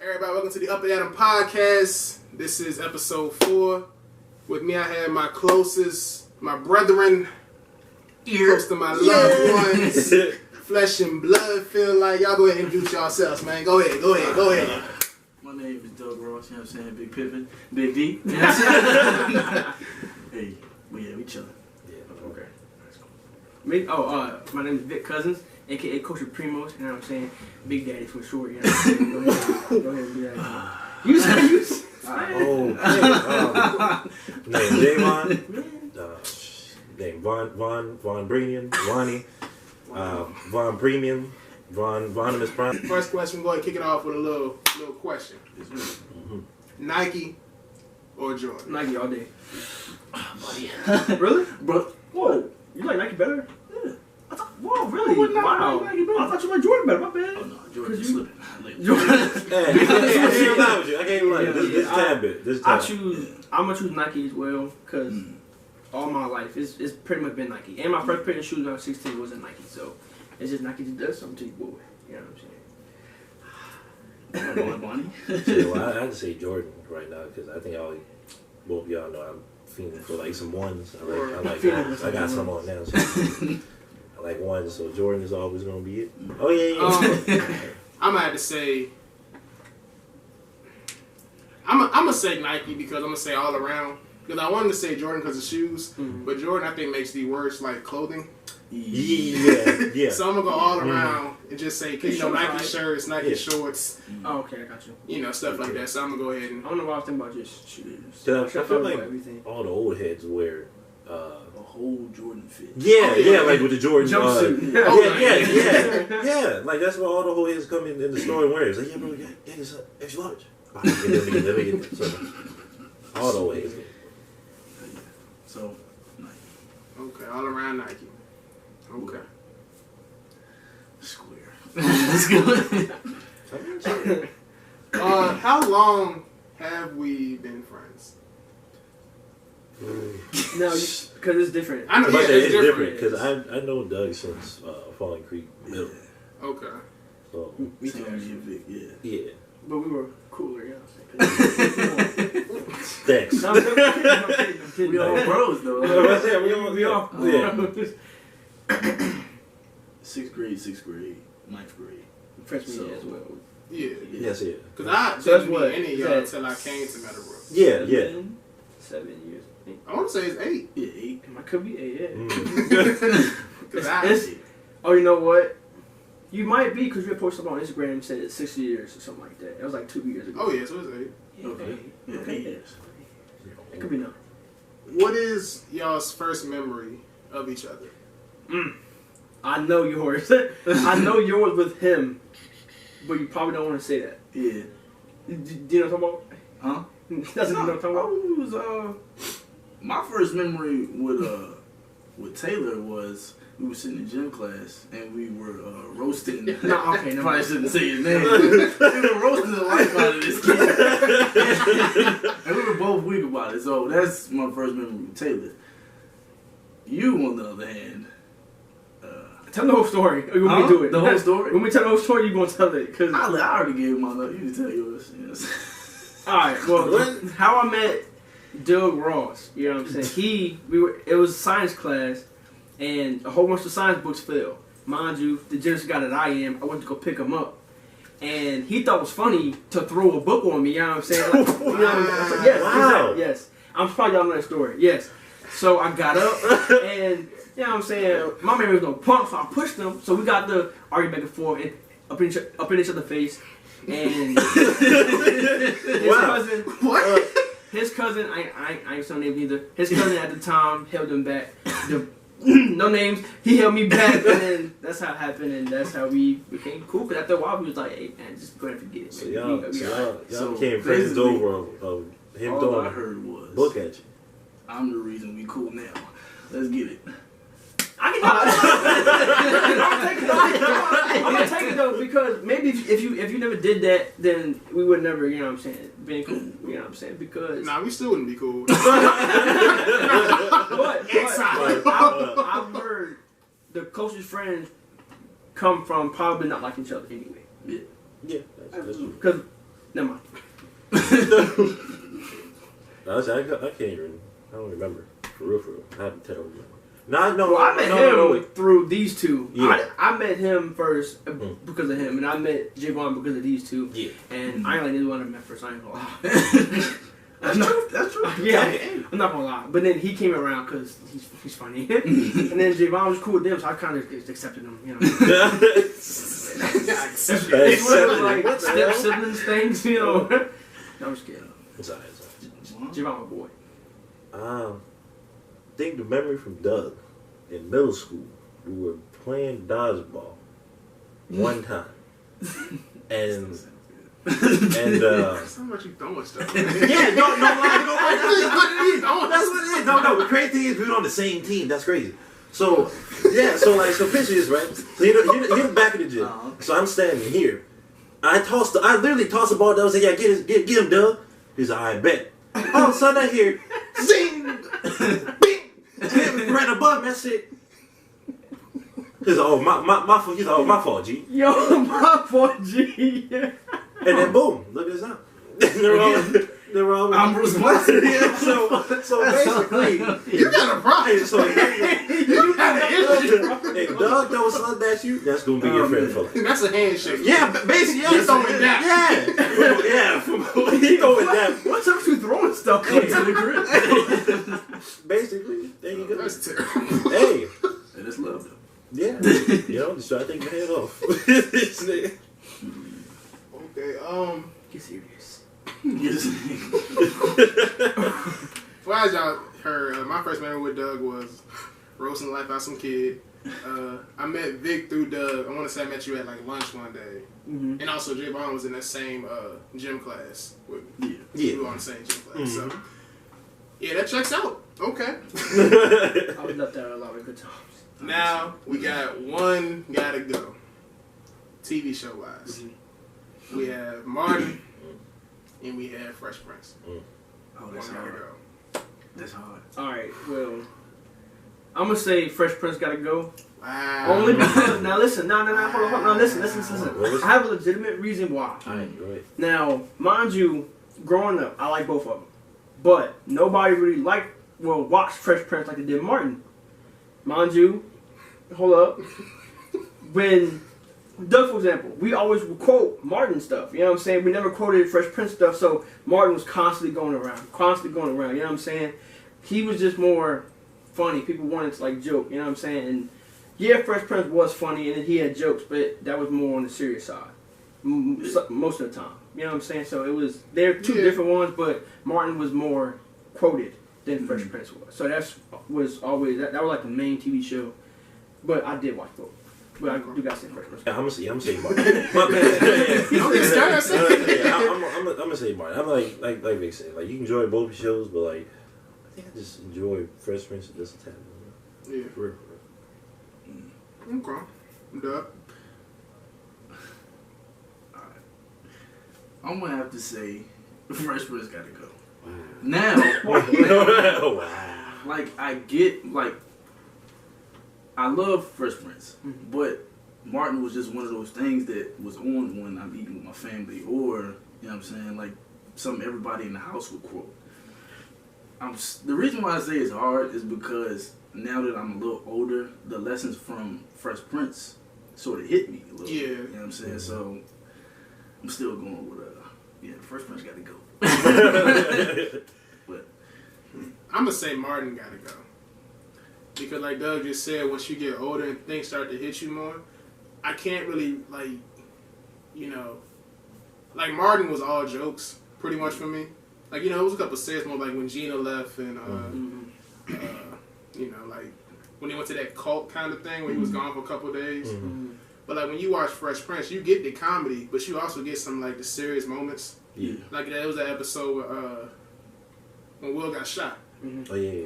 Everybody, welcome to the Up and Adam podcast. This is episode 4. With me, I have my closest, my brethren, close to my loved ones, flesh and blood. Feel like y'all go ahead and introduce yourselves, man. Go ahead. My name is Doug Ross. You know what I'm saying? Big Pippin, Big D. You know what I'm saying? Hey, we chilling. Yeah, okay. That's cool. Me? My name is Vic Cousins, aka Coach of Primos. You know what I'm saying? Big Daddy for short. You know what I'm saying? Go ahead and do that. You say. Name Javon. Name Von Premium, Vonnie, Von Premium, Vonnemus Prime. First question, we're going to kick it off with a little question. Nike or Jordan? Nike all day. Buddy. Really? Bro, Whoa. You like Nike better? yeah. Whoa, really? I would not Wow. like Nike better. I thought you liked Jordan better. My bad. Oh, no, Jordan's slipping. Jordan. Hey, I can't lie with you. I can't lie. This tad bit. I'm gonna choose Nike as well because all my life it's pretty much been Nike. And my first pair of shoes when I was 16 was a Nike, so it's just Nike just does something to you, boy. You know what I'm saying? Well, I have to say Jordan right now because I think both of y'all know I'm feeling for like some ones. I got some on now. So I like ones, so Jordan is always gonna be it. Oh yeah. I'm gonna have to say. I'm gonna say Nike because I'm gonna say all around. Because I wanted to say Jordan because of shoes, but Jordan I think makes the worst like clothing. Yeah. So I'm gonna go all around and just say, Nike shirts, Nike shorts. Oh, okay, I got you. Stuff like that. So I'm gonna go ahead and. I don't know why I was thinking about just shoes. I feel like everything. all the old heads wear A whole Jordan fit. Yeah, like with the Jordan jumpsuit. Yeah. Like that's what all the old heads come in the store and wear. It's like, yeah, bro, it's extra large. Let me get it. So, all the old heads. So, Nike. Okay, all around Nike. Okay. Square. Let's go. How long have we been friends? No, because it's different. I know It's different because I know Doug since Falling Creek Middle. Okay. So Me too, actually. yeah. But we were cooler, you know what I'm Thanks. saying? We all bros though. We all. Yeah. 6th grade, 9th grade. Freshman year as well. Yeah. Yes, yeah. Because I So that's didn't meet what- any of is y'all that- until I came to Meadowbrook. Yeah. 7 years. I think. I want to say it's 8. Yeah, 8. I could be 8, yeah. Because Oh, you know what? You might be because you had posted up on Instagram and said it's 6 years or something like that. That was like 2 years ago. Oh, yeah, so it's 8. Okay. Yeah, 8 years. It could be 9. What is y'all's first memory of each other? I know yours. I know yours with him, but you probably don't want to say that. Yeah. Do you know what I'm talking Huh? about? That's what I'm talking about. It was my first memory with Taylor was we were sitting in gym class and we were roasting. No, okay, no. Probably shouldn't say his name. We were roasting the life out of this kid, and we were both weak about it. So that's my first memory with Taylor. You, on the other hand. Tell the whole story. Or you want me to do it? The whole story? When we tell the whole story, you gonna tell it. Cause I already gave him my note. You can tell yours. Yes. Alright, well, how I met Doug Ross, you know what I'm saying? It was science class, and a whole bunch of science books fell. Mind you, the generous guy that I am, I went to go pick him up. And he thought it was funny to throw a book on me, you know what I'm saying? Like, you know what I'm saying? Yes, Wow. yes. I'm surprised y'all know that story, yes. So I got up, and, you know what I'm saying, my man was no punk, so I pushed him, so we got the argument back and forth, and up in each other's face. And his cousin, I ain't saying name either. His cousin at the time held him back. No names. He held me back, and then that's how it happened, and that's how we became cool. Because after a while, we was like, "Hey man, just go ahead and forget it." So Man. y'all became friends over of him all I throwing heard was book at you. I'm the reason we cool now. Let's get it. I'm gonna take it though because maybe if you never did that, then we would never, you know what I'm saying, been cool. You know what I'm saying? Because Nah, we still wouldn't be cool. but I've heard the closest friends come from probably not like each other anyway. Yeah. Yeah. That's Because Never mind. No, I can't even. I don't remember. For real. I have to tell you. No. Well, I met him through these two. Yeah. I met him first because of him, and I met Javon because of these two. Yeah. And I only knew one of them at first. I ain't gonna lie. That's true. Yeah, I'm not gonna lie. But then he came around because he's funny. And then Javon was cool with them, so I kind of accepted him. You know. It's one of those, like step siblings things, you know. No, I'm just kidding. It's alright. Javon, my boy. I think the memory from Doug in middle school, we were playing dodgeball one time, and That's not what you throwing stuff. yeah, no, that's what it is. No, the crazy thing is we were on the same team. That's crazy. So so picture this, right? So you're the back of the gym. So I'm standing here. I literally tossed the ball down. I was like, yeah, get him, Doug. He's like, I bet. All of a sudden I hear, zing, bing, right above me. I said, he's like, oh my fault. He's like, oh my fault, G. Yo, my fault, G. And then boom, look at this now. They're all I'm responsible. Yeah, so basically, You got a problem. so You got an issue. if Doug don't slug that you, that's gonna be your friend for life. That's a handshake. Yeah, basically, You throwing that. Yeah, he throwing that. What's up with you throwing stuff into the grip? Basically, there you go. That's terrible. Hey, And it's love though. yeah, just try to take your head off. This nigga. Okay, Get serious. well, as y'all heard, my first memory with Doug was roasting the life out some kid. I met Vic through Doug. I want to say I met you at like lunch one day, and also Javon was in that same gym class. We were on the same gym class, so yeah, that checks out. Okay. I would love to have a lot of good times. Now we got one gotta go. TV show wise, we have Martin and we have Fresh Prince. Oh, that's One gotta hard. go. That's hard. Alright, well, I'm gonna say Fresh Prince gotta go. Wow. Only because, now listen, hold on, no, listen. Well, I have a legitimate reason why. Alright, go ahead. Now, mind you, growing up, I like both of them. But nobody really watched Fresh Prince like they did Martin. Mind you, hold up. When Doug, for example, we always would quote Martin stuff. You know what I'm saying? We never quoted Fresh Prince stuff, so Martin was constantly going around. You know what I'm saying? He was just more funny. People wanted to like joke. You know what I'm saying? And yeah, Fresh Prince was funny, and he had jokes, but that was more on the serious side most of the time. You know what I'm saying? So they're two different ones, but Martin was more quoted than Fresh Prince was. So that was always that was like the main TV show. But I did watch both. But I do gotta say Fresh Prince. I'm gonna say Martin. My bad. Don't get scared. I'm gonna say Martin. I'm like Vic said, like you can enjoy both shows, but like I think I just enjoy Fresh Prince just a tad. Yeah. For real. Okay. Doug. I'm gonna have to say Fresh Prince gotta go. Now, Wow. like I love Fresh Prince, but Martin was just one of those things that was on when I'm eating with my family, or you know what I'm saying, like something everybody in the house would quote. The reason why I say it's hard is because now that I'm a little older, the lessons from Fresh Prince sort of hit me a little. Yeah. You know what I'm saying? So I'm still going with Fresh Prince got to go. But I'm gonna say Martin gotta go. Because like Doug just said, once you get older and things start to hit you more, I can't really like Martin was all jokes pretty much for me. Like, it was a couple scenes more like when Gina left and like when he went to that cult kind of thing when he was gone for a couple of days. But like when you watch Fresh Prince, you get the comedy, but you also get some like the serious moments. Yeah. Like there was that episode when Will got shot. Oh yeah.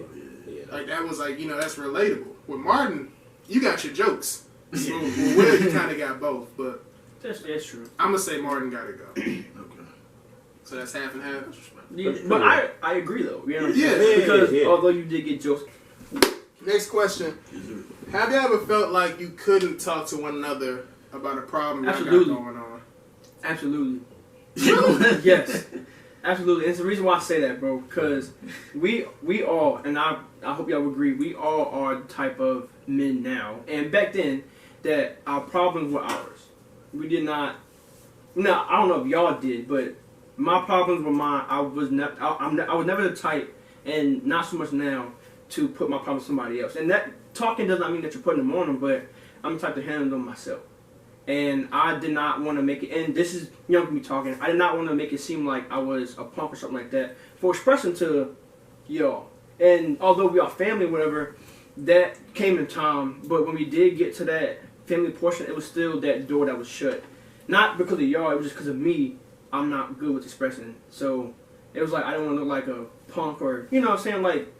Like that was like that's relatable. With Martin, you got your jokes. With Will, you kind of got both. But That's true. I'm gonna say Martin gotta go. okay. So that's half and half. Yeah, but I agree though. You know what I'm Yeah, saying? Because yeah. although you did get jokes. Next question. Have you ever felt like you couldn't talk to one another about a problem y'all got Absolutely. going on? Absolutely. Yes. Absolutely. It's the reason why I say that, bro, because we all, and I hope y'all agree, we all are the type of men now, and back then, that our problems were ours. We did not, no, I don't know if y'all did, but my problems were mine. I was never the type, and not so much now, to put my problems on somebody else. And that talking does not mean that you're putting them on them, but I'm the type to handle them myself. And I did not want to make it, and this is young me talking, I did not want to make it seem like I was a punk or something like that for expressing to y'all. And although we are family, whatever, that came in time, but when we did get to that family portion, it was still that door that was shut. Not because of y'all, it was just because of me. I'm not good with expressing. So it was like I didn't want to look like a punk or, you know what I'm saying, like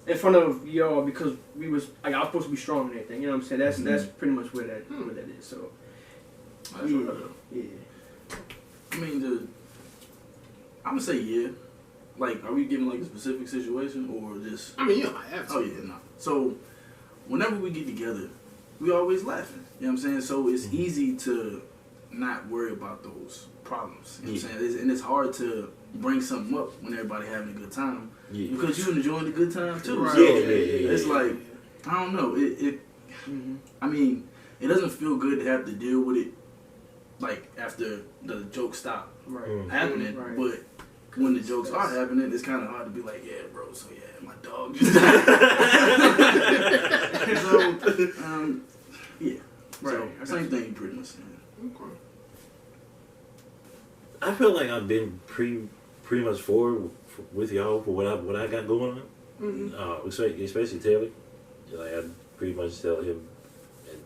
in front of y'all, because we was, like, I was supposed to be strong and everything, you know what I'm saying? That's pretty much where that is. So yeah. I mean, I'm gonna say yeah. Like, are we giving like a specific situation or just? I mean, yeah, I have to. Oh yeah, no. So whenever we get together, we always laughing. You know what I'm saying? So it's easy to not worry about those problems. You know what I'm saying? And it's hard to bring something up when everybody having a good time because you enjoying the good time too. Right. So it's like, I don't know. I mean, it doesn't feel good to have to deal with it like after the jokes stop happening, but when the jokes are happening, it's kind of hard to be like, yeah, bro, so yeah, my dog just died. So, yeah. Right. So, same thing pretty much. Yeah. Okay. I feel like I've been pretty much forward with y'all for what I got going on. Especially Taylor. Like, I pretty much tell him, and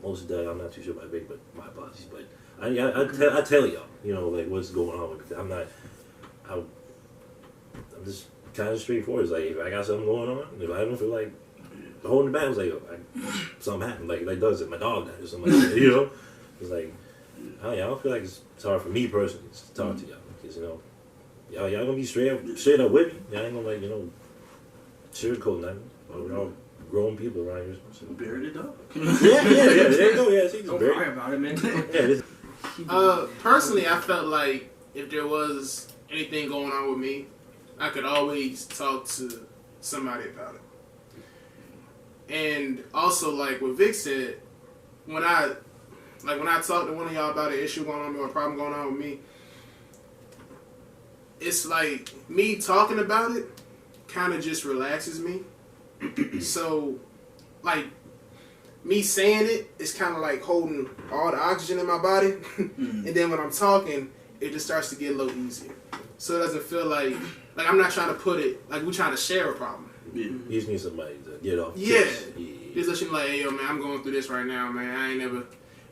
most of that I'm not too sure about Vic, but my apologies. But I tell y'all, you know, like what's going on with it. I'm just kind of straightforward. It's like if I got something going on, if I don't feel like holding it back, it's like something happened. Like does it? My dog died or something like that. You know, it's like I don't feel like it's hard for me personally to talk to y'all because you know y'all gonna be straight up with me. Y'all ain't gonna like sugarcoat nothing. We're all grown people around here. So. Bury the dog. Yeah. There you go. Yeah, see, don't worry about it, man. Personally, I felt like if there was anything going on with me, I could always talk to somebody about it. And also, like what Vic said, when I talk to one of y'all about an issue going on with me or a problem going on with me, it's like me talking about it kind of just relaxes me. So, like, me saying it is kind of like holding all the oxygen in my body. And then when I'm talking, it just starts to get a little easier. So it doesn't feel like I'm not trying to put it, like we're trying to share a problem. Yeah. You just need somebody to get off. Yeah. Just let you know, like, hey, yo, man, I'm going through this right now, man. I ain't never...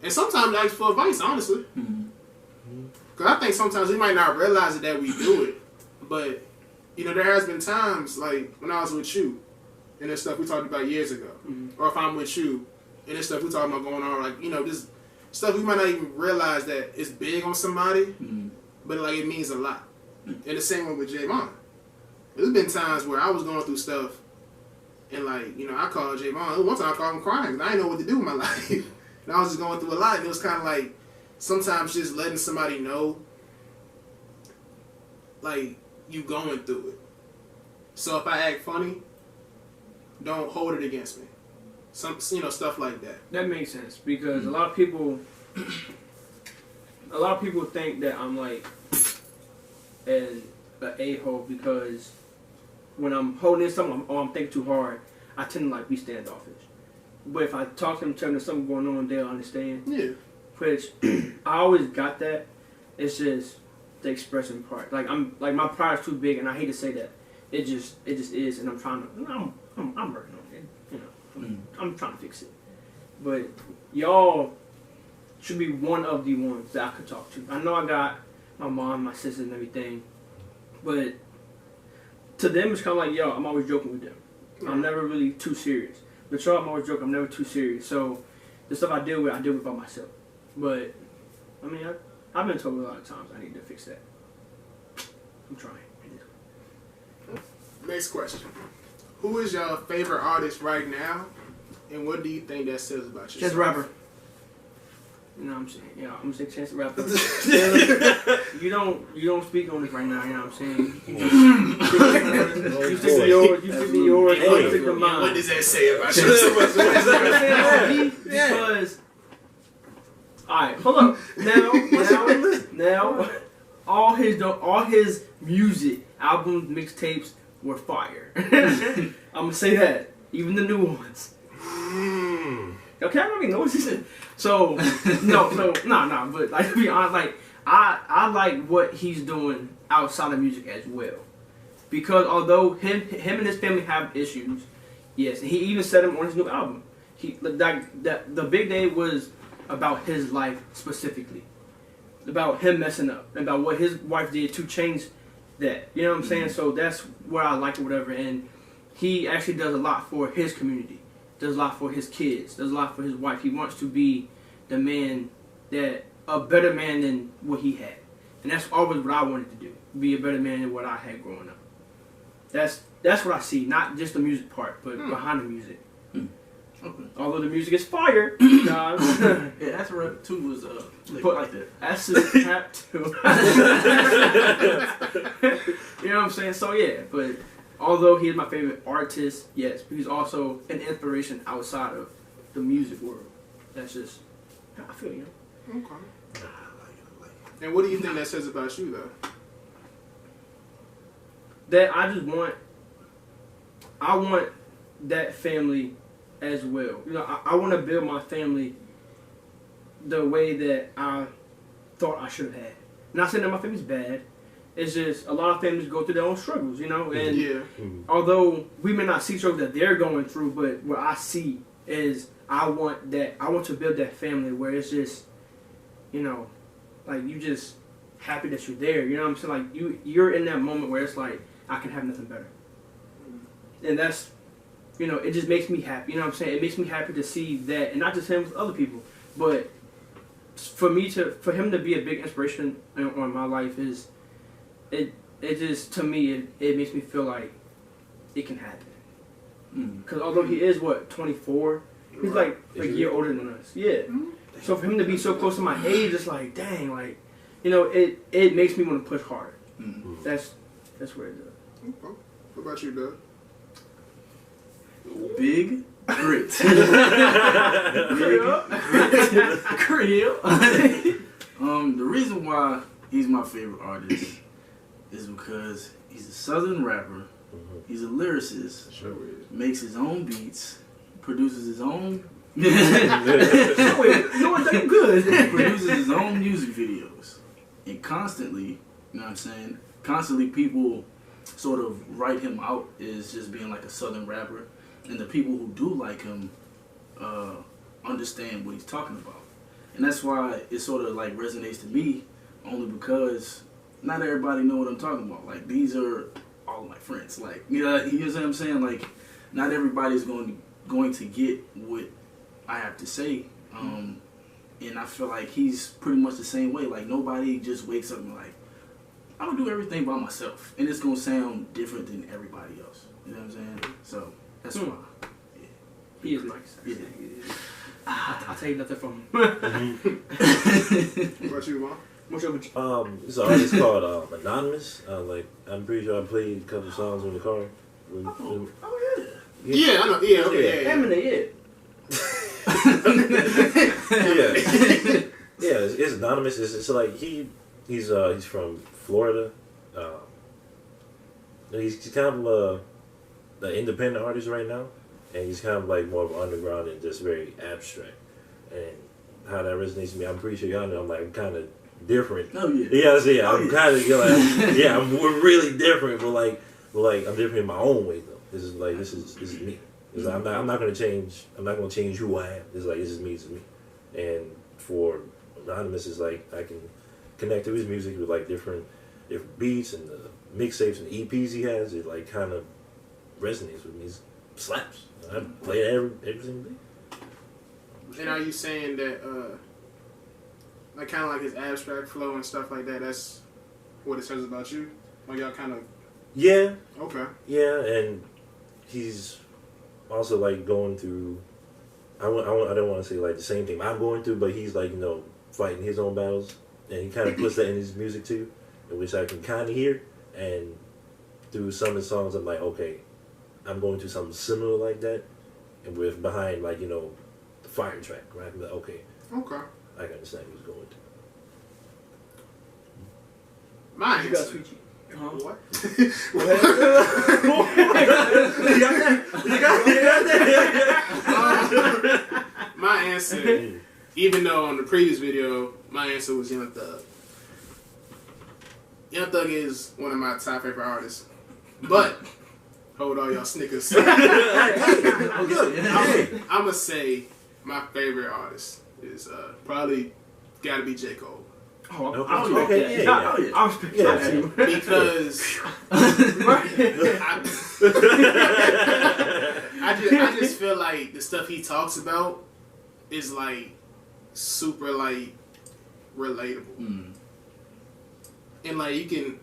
And sometimes I ask for advice, honestly. Because I think sometimes we might not realize it that we do it. But, you know, there has been times, like, when I was with you, and there's stuff we talked about years ago. Or if I'm with you, and there's stuff we talking about going on, like, you know, this stuff we might not even realize that it's big on somebody, but, like, it means a lot. And the same way with Javon. There's been times where I was going through stuff, and, like, you know, I called Javon. One time I called him crying, because I didn't know what to do with my life. And I was just going through a lot, and it was kind of like, sometimes just letting somebody know, like, you going through it. So if I act funny, don't hold it against me. You know, stuff like that. That makes sense because a lot of people think that I'm like an a-hole because when I'm holding in something or I'm thinking too hard, I tend to like be standoffish. But if I talk to them, tell them there's something going on, they'll understand. Yeah. Which I always got that. It's just the expression part. Like my pride's too big, and I hate to say that. It just is, and I'm trying to. I'm working on it. You know, I'm trying to fix it. But y'all should be one of the ones that I could talk to. I know I got my mom, my sisters, and everything, but to them it's kind of like, yo, I'm always joking with them. I'm never really too serious. But y'all, I'm always joking. I'm never too serious. So the stuff I deal with by myself. But I mean, I've been told a lot of times I need to fix that. I'm trying. Next question. Who is your favorite artist right now, and what do you think that says about yourself? Chance the Rapper. You know what I'm saying? Yeah, I'm gonna say Chance the Rapper. you don't speak on this right now. You know what I'm saying? You stick to yours. You stick to yours. I stick to mine. What does that say about you? Because, all right, hold up. Now, all his music, albums, mixtapes were fire. I'm gonna say that. Even the new ones. Okay, I don't even know what he said. So, nah. But like, to be honest, like, I like what he's doing outside of music as well. Because although him and his family have issues, yes, he even said them on his new album. The big day was about his life specifically, about him messing up, about what his wife did to change that. You know what I'm saying? So that's what I like or whatever. And he actually does a lot for his community, does a lot for his kids, does a lot for his wife. He wants to be the man a better man than what he had. And that's always what I wanted to do, be a better man than what I had growing up. That's what I see, not just the music part, but behind the music. Okay. Although the music is fire, guys. Yeah, that's rap too was like that. That's his rap too. You know what I'm saying? So yeah, but although he is my favorite artist, yes, but he's also an inspiration outside of the music world. That's just how I feel, you know. Okay. And what do you think that says about you, though? That I want that family as well. You know, I want to build my family the way that I thought I should have had. Not saying that my family's bad. It's just a lot of families go through their own struggles, you know. And although we may not see struggles that they're going through, but what I see is I want to build that family where it's just, you know, like you just happy that you're there. You know what I'm saying? Like you're in that moment where it's like I can have nothing better. And that's, you know, it just makes me happy. You know what I'm saying? It makes me happy to see that, and not just him with other people, but for him to be a big inspiration on my life is, it just, to me, it makes me feel like it can happen. Because although he is, 24, he's like a year older than us. Yeah. So for him to be so close to my age, it's like, dang, like, you know, it makes me want to push hard. That's where it does. Okay. What about you, Doug? Big grit. Crib. The reason why he's my favorite artist is because he's a southern rapper. He's a lyricist. Sure is. Makes his own beats. Produces his own. Wait, you know what? That's good. Produces his own music videos. And constantly, you know what I'm saying? Constantly people sort of write him out as just being like a southern rapper. And the people who do like him understand what he's talking about. And that's why it sort of like resonates to me, only because not everybody know what I'm talking about. Like, these are all my friends. Like, you know what I'm saying? Like, not everybody's going to get what I have to say. And I feel like he's pretty much the same way. Like, nobody just wakes up and like, I'm going to do everything by myself. And it's going to sound different than everybody else. You know what I'm saying? So, that's why. Yeah. He is nice. Yeah. I'll tell you nothing from him. What about you, Mom? What's up with you? It's an artist called Anonymous. I'm pretty sure I played a couple songs in the car. Yeah, I know. Yeah, okay, yeah. Eminem, Yeah, it's Anonymous. It's like he's from Florida. He's kind of the independent artist right now, and he's kind of like more of underground and just very abstract. And how that resonates with me, I'm pretty sure y'all know I'm kind of different. Oh yeah. Yeah, I'm kind of we're really different, but like I'm different in my own way though. This is me. I'm not gonna change. I'm not gonna change who I am. It's like this is me. And for Anonymous, is like I can connect to his music with like different beats and the mixtapes and EPs he has. It like kind of resonates with me. It slaps. I play it every single day. And are you saying that, like kind of like his abstract flow and stuff like that, that's what it says about you? Like y'all kind of... Yeah. Okay. Yeah, and he's also like going through, I don't want to say like the same thing I'm going through, but he's like, you know, fighting his own battles and he kind of puts that in his music too, which I can kind of hear. And through some of the songs, I'm like, okay, I'm going through something similar like that, and with behind like the fire track, right? I'm like, okay, I can understand what he's going through. My You got answer. Sweet Cheek. What? My answer, even though on the previous video, my answer was Young Thug. Young Thug is one of my top favorite artists. But, hold all y'all Snickers. I'm going to say my favorite artist is probably got to be J. Cole. Oh, Okay. I respect Okay, that. yeah. I respect that too. Because I just feel like the stuff he talks about is like super like relatable. And like you can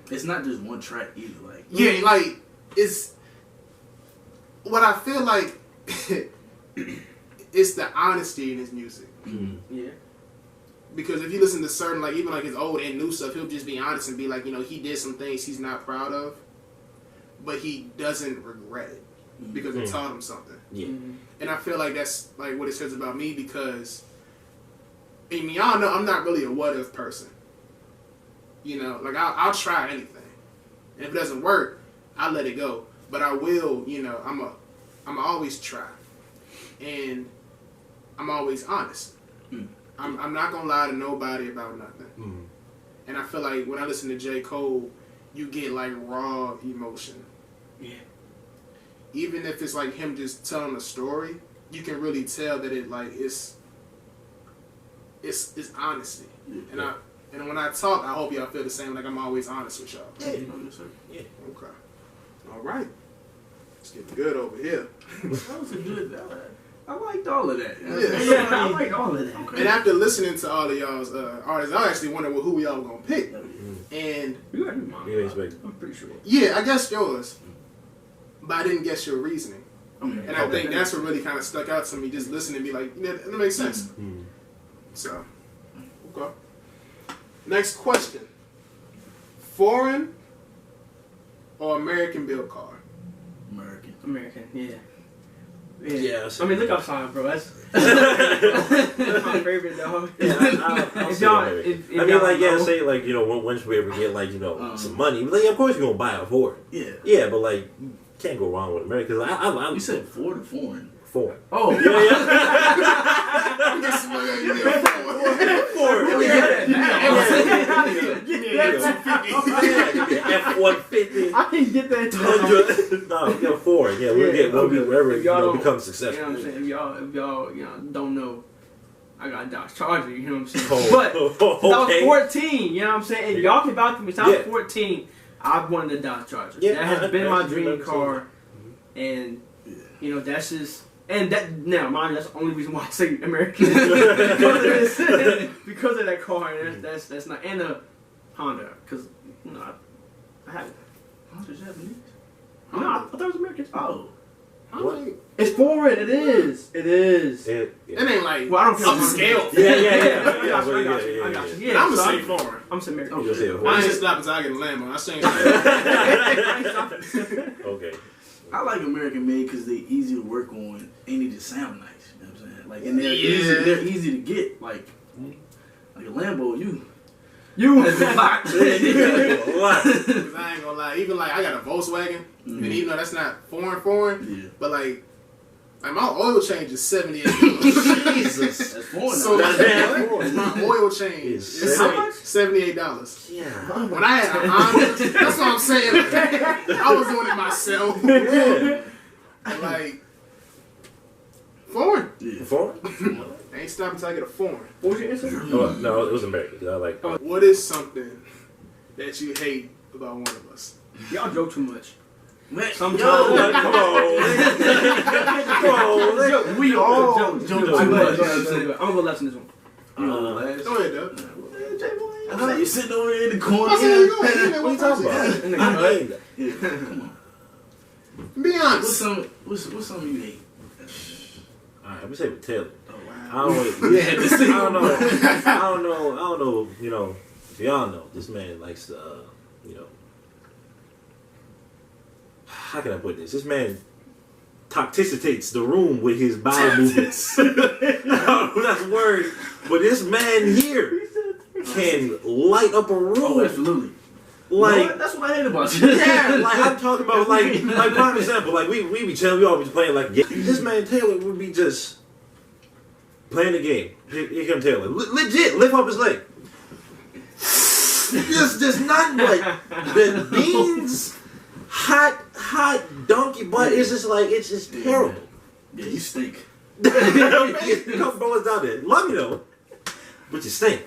It's not just one track either. Like like it's what I feel like it's the honesty in his music. Yeah. Because if you listen to certain, like, even like his old and new stuff, he'll just be honest and be like, he did some things he's not proud of, but he doesn't regret it because it taught him something. Yeah. And I feel like that's like what it says about me because, I mean, y'all know I'm not really a what if person. Like I'll try anything, and if it doesn't work, I'll let it go. But I will, I'm always try, and I'm always honest. I'm not gonna lie to nobody about nothing. And I feel like when I listen to J. Cole, you get like raw emotion. Yeah. Even if it's like him just telling a story, you can really tell that it like it's honesty. And when I talk, I hope y'all feel the same. Like I'm always honest with y'all. Yeah. Okay. All right. It's getting good over here. that was a good. I liked all of that. Yeah, I like all of that. And after listening to all of y'all's artists, I actually wondered who y'all were gonna pick. And You got mine. You expect? I'm pretty sure. yeah, I guessed yours, but I didn't guess your reasoning. Okay. And I think that's what really kind of stuck out to me. Just listening and be like, yeah, that makes sense. So, okay. Next question: foreign or American built car? American. Yeah. Yeah, I mean, look outside, bro. That's my favorite, dog. Yeah, I'll If say y'all- American. if I mean, y'all like, know- say, like, once we ever get, like, some money, like, of course you're gonna buy a Ford. Yeah. Yeah, but, like, you can't go wrong with America. Cause I You said Ford or foreign? Ford. Oh, Yeah. This is what I need Ford. F-150. I didn't get that. No, we got Ford. Yeah, we'll get when we wherever If y'all don't- become You successful. know what I'm saying? If y'all don't know, I got a Dodge Charger. You know what I'm saying? Oh, But since I was okay. 14, you know what I'm saying? And y'all can vouch for me. Since I was Yeah. 14, I've wanted a Dodge Charger. Yeah, that has I been my actually dream remember car, and that's just. And that now, mind you, that's the only reason why I say American because of that car. And that's not and a Honda because I have it. Honda's Japanese. No, I thought it was American. Oh. What? It's foreign. It is. It is. It ain't like Well, I don't care. upscale. Yeah. Yeah, I got you. I got you. Yeah, I'm so gonna say foreign. I'm saying American. You gonna say a I Ford? ain't stopping until I get a Lambo. I changed. Okay. I like American made because they're easy to work on and they just sound nice. You know what I'm saying? Like, and they're easy to get. Like a Lambo, that's a lot. Cause I ain't gonna lie. Even like I got a Volkswagen, and even though that's not foreign, Yeah. but like my oil change is $78. Jesus. That's foreign. So now. my oil change Is is how much? $78. Yeah. When I had a Honda, that's what I'm saying. Like, I was doing it myself. And like foreign. Yeah. Ford? I ain't stopping until I get a foreign. What was your answer? No, it was American. 'Cause I like. What is something that you hate about one of us? Y'all joke too much. Man, Sometimes. Come on. Come on. We all joke too too much. much. I'm gonna go left in this one. You know, last. Go ahead, Doug. I know you sitting over there in the corner. I said, go ahead. What are you talking about? In the I cut. hate that. Yeah, come on. Be What's honest. something you hate? Alright, we say with Taylor. Oh wow. don't know. You know, if y'all know, this man likes to, you know, how can I put this? This man toxicitates the room with his bowel movements. I don't know if that's a word, but this man here can light up a room. Oh, absolutely. Like, no, that's what I hate about you. Yeah, like I'm talking about, like prime example, like we be chilling, we always playing like this man Taylor would be just playing the game. Here come Taylor, legit lift up his leg. Just nothing like the beans, hot donkey butt. It's just terrible. Yeah, you stink. Come boys down there, love me though, but you stink.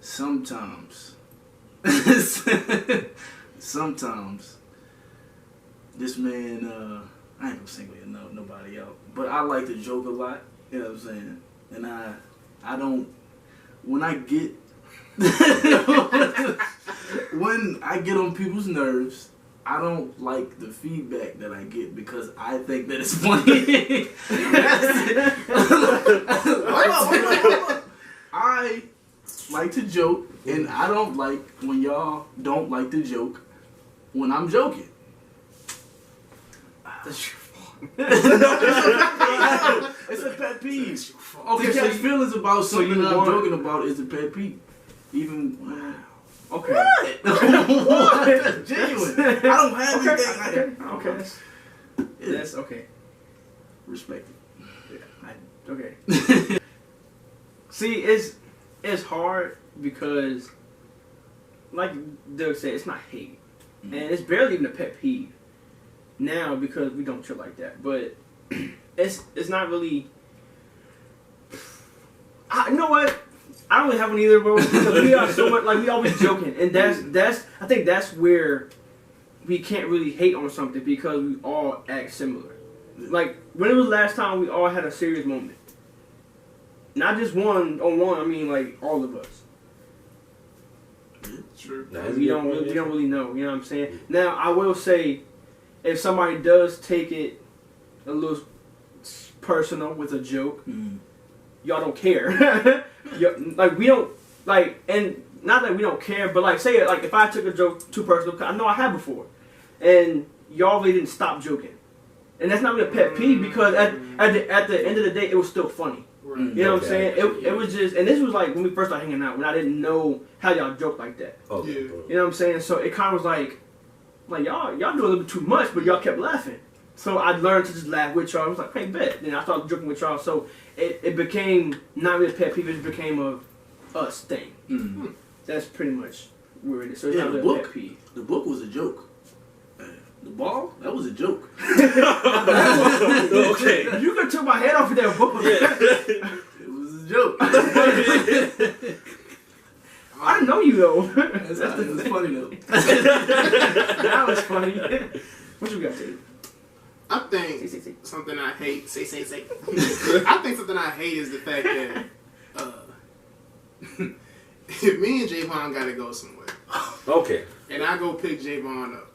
Sometimes this man, I ain't gonna single nobody out, but I like to joke a lot. You know what I'm saying? And I don't. When I get when I get on people's nerves, I don't like the feedback that I get because I think that it's funny. Hold on. I like to joke, and I don't like when y'all don't like to joke when I'm joking. That's your fault. It's a pet peeve. Okay, to catch feelings about something that I'm joking about is a pet peeve. Even okay. What? That's genuine. I don't have anything. Okay. That's okay. Respect it. Yeah, okay. See, it's hard because, like Doug said, it's not hate, and it's barely even a pet peeve now because we don't chill like that. But it's not really. You know what? I don't really have one either, bro. Because we are so much we always joking, and that's I think that's where we can't really hate on something because we all act similar. Like when was the last time we all had a serious moment? Not just one on one. I mean, like all of us. True. We don't really know. You know what I'm saying? Now I will say, if somebody does take it a little personal with a joke, y'all don't care. Like we don't like, and not that we don't care, but like say it like if I took a joke too personal, I know I have before, and y'all really didn't stop joking, and that's not really a pet peeve because at the end of the day it was still funny. You know what I'm saying? It was just, and this was like when we first started hanging out when I didn't know how y'all joke like that. Okay. You know what I'm saying? So it kind of was like y'all do a little bit too much, but y'all kept laughing. So I learned to just laugh with y'all. I was like, hey, bet. Then I started joking with y'all. So it became not really a pet peeve. It became a us thing. Mm-hmm. That's pretty much where it is. So it's not the really a book. pet peeve. The book was a joke. The ball? That was a joke. Okay. You could took my head off of that book. It was a joke. I didn't know you though. That's funny though. That was funny. What you got, Tate? I think Say. something I hate. Say. I think something I hate is the fact that if me and Javon gotta go somewhere, Okay. and I go pick Javon up,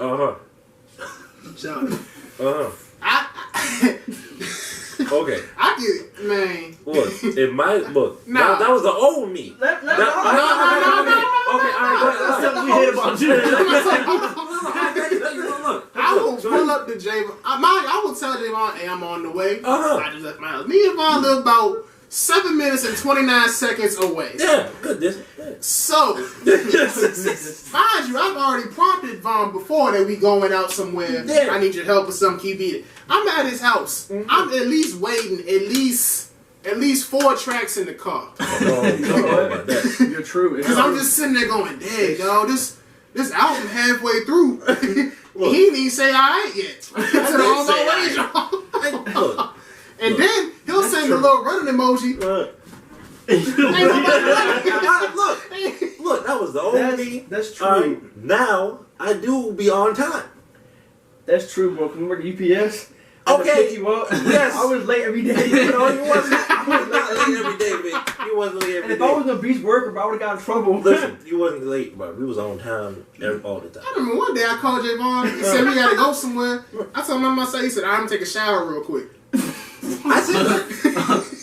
Okay. I get, man. Look, in my book, Nah. that was the old me. No. Okay, all right, That's something we hate about you. I will pull up to Javon. I will tell Javon, hey, I'm on the way. I just left my house. Me and Vaughn live about 7 minutes and 29 seconds away. Yeah, good distance. So, mind you, I've already prompted Vaughn before that we going out somewhere. Yeah. I need your help with something. Keep eating. I'm at his house. Mm-hmm. I'm at least waiting at least 4 tracks in the car. You're true. Because I'm just sitting there going, dang, yo, this album halfway through. He didn't even say alright yet. To the on my way, y'all. And then he'll send a little running emoji. Look, that was the old me. That's true. Now I do be on time. That's true, bro. Can we work at UPS? Okay. Pick you up. Yes. I was late every day. No, you wasn't. I was not late every day, man. You wasn't late every And if day. I was a beach worker, I would have got in trouble. Listen, you wasn't late, bro. We was on time all the time. I remember one day I called Javon. He said we gotta go somewhere. I told him I'm outside. He said I'm gonna take a shower real quick. I said,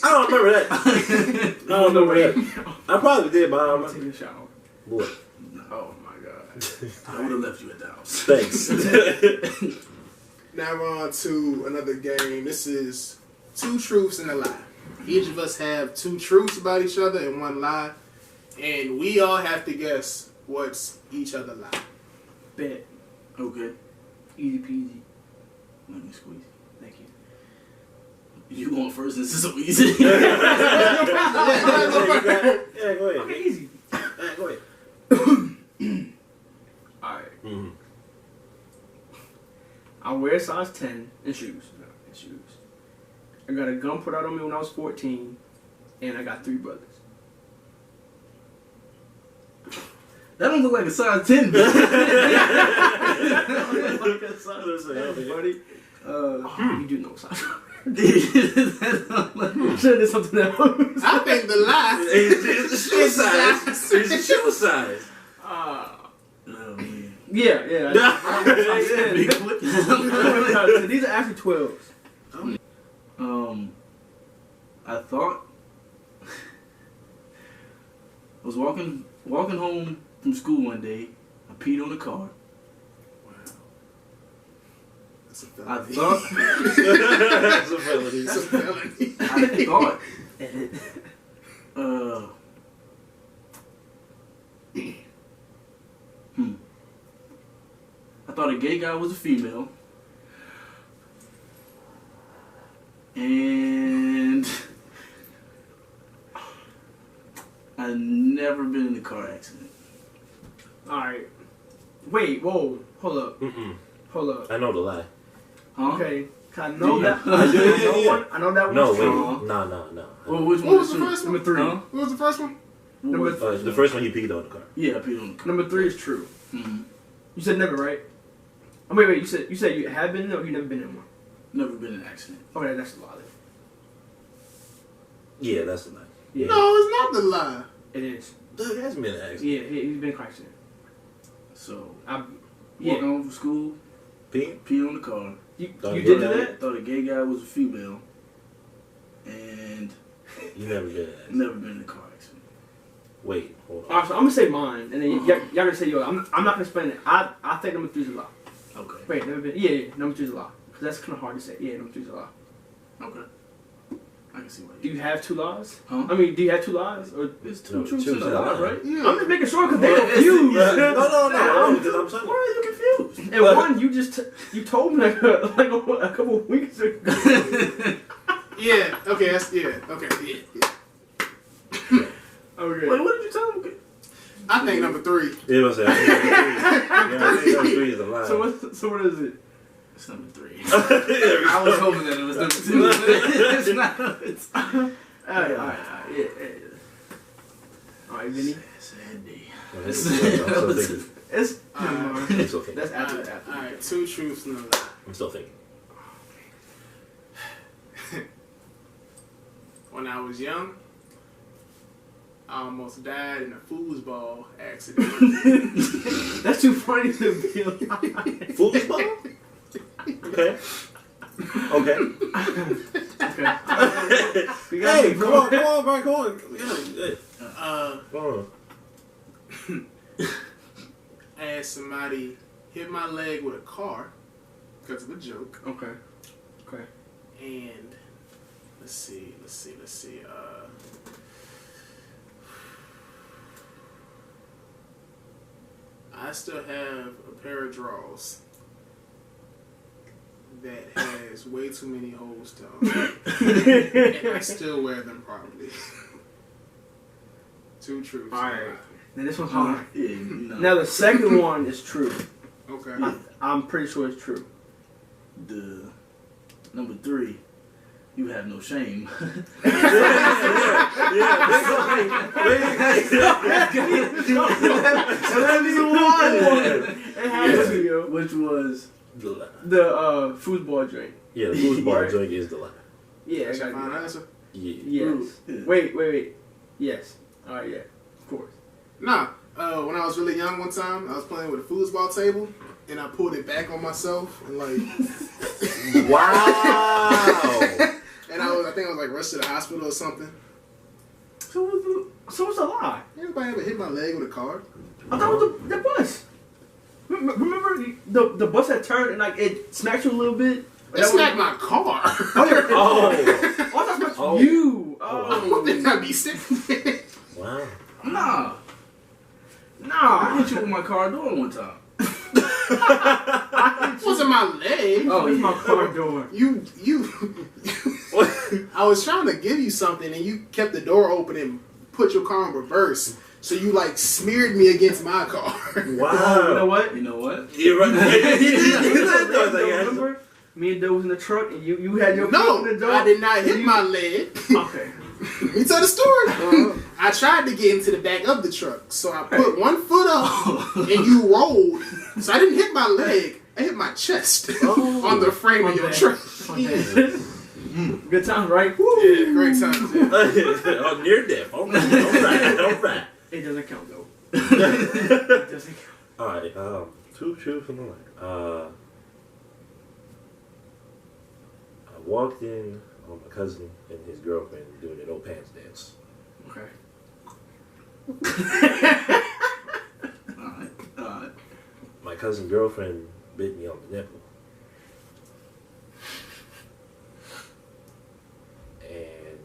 I don't remember that. I don't remember that. I probably did, but I don't Taking remember. a shower. What? Oh my god. I would have left you at the house. Thanks. Now we're on to another game. This is two truths and a lie. Each of us have two truths about each other and one lie, and we all have to guess what's each other lie. Bet. Okay. Easy peasy. Let me squeeze. Thank you. You going first? This is so easy. Yeah, go ahead. Okay, easy. Yeah, go ahead. Alright. Mm-hmm. I wear size 10 in shoes. No, in shoes. I got a gun put out on me when I was 14, and I got 3 brothers. That don't look like a size 10, Like a size 10, buddy. You do know size. Should have something else. I think the lie It's the shoe size. It's the shoe size. Oh, man. Yeah. So these are actually 12s. I thought I was walking home from school one day. I peed on the car. That's a I felony. thought That's a felony. That's a felony. I thought I thought a gay guy was a female. And I've never been in a car accident. Alright. Wait, whoa. Hold up. Hold up. I know the lie. Huh? Okay. I know Yeah. that. I know that No, one's wait. true. No. Well, which What one was is the true? first one? Number 3. Huh? What was the first one? What was The first one he peed on the car. Yeah, I peed on the car. Number 3 is true. Mm-hmm. You said never, right? Oh, wait. You said you have been or you never been in one? Never been in an accident. Okay, that's a lie. Yeah, that's the lie. Yeah. No, it's not the lie. It is. Doug has been an accident. Yeah, he's been in a car accident. So, Yeah. walking home from school, Peeing? peed on the car. You Thought did you do were that? Thought a gay guy was a female. And You never been an accident. never been in a car accident. Wait, hold on. Alright, so I'm gonna say mine, and then y'all gonna say yours. I'm not gonna explain it. I think number 3 is a lie. Okay. Wait, never been. Yeah, number 3 is a lie. Cause that's kind of hard to say. Yeah, number 3 is a lie. Okay. I can see why Do you have 2 lies? Huh? I mean, do you have 2 lies? Or It's No, two truths two and a and a lie, lie. right? Yeah. I'm just making sure because they're Well, it's- confused. No, I'm because I'm telling Why you. are you confused? And one, you just you told me like a couple of weeks ago. Yeah. Okay. That's Okay. Yeah. Okay. Wait, what did you tell him? I think number 3. It was I think number 3 is the lie. So what is it? It's number 3. I I was hoping that it was number 2. It's not. It's Alright, yeah. Alright, Vinny. sad day. I'm still thinking. It's I'm still thinking. that's after. Alright. 2 truths and a lie. I'm still thinking. When I was young, I almost died in a foosball accident. That's too funny to be a lie. Foosball? Okay. Okay. Okay. We got Hey, to come on, bro, come on. Yeah, come on. I had somebody hit my leg with a car because of a joke. Okay. And let's see. I still have a pair of drawers that has way too many holes to them, and I still wear them properly. 2 truths. Alright. Now this one's hard. Yeah, you know. Now the second one is true. Okay. I'm pretty sure it's true. The number 3, you have no shame. It has to, yo. Which was The lie. The foosball drink. Yeah, the foosball joint is the lie. Yeah, I That's a got fine it. answer. Yeah. Yes. Yeah. Wait. Yes. Alright, yeah. Of course. Nah. When I was really young one time, I was playing with a foosball table, and I pulled it back on myself, and like, Wow. And I think I was like rushed to the hospital or something. So what's a lie? Anybody ever hit my leg with a car? I thought it was the bus. Remember the bus had turned and like it smacked you a little bit? It smacked my car. Oh, yeah. Oh, that smacked you. Oh. Did I be sick? Wow. Nah. I hit you with my car door one time. It wasn't my leg. Oh, it's my car door. You. I was trying to give you something and you kept the door open and put your car in reverse. So you like smeared me against my car. Wow. You know what? You're right. Remember? Me and Doe was in the truck and you had your No, foot in the door. I did not hit my leg. Okay. Let me tell the story. I tried to get into the back of the truck. So I put one foot up and you rolled. So I didn't hit my leg. I hit my chest on the frame of your truck. Good times, right? Woo. Yeah, great times. Yeah. Oh, near death. All right. It doesn't count though. It doesn't count. All right. Two from the line. I walked in on my cousin and his girlfriend doing an no pants dance. Okay. Alright. My cousin's girlfriend bit me on the nipple. And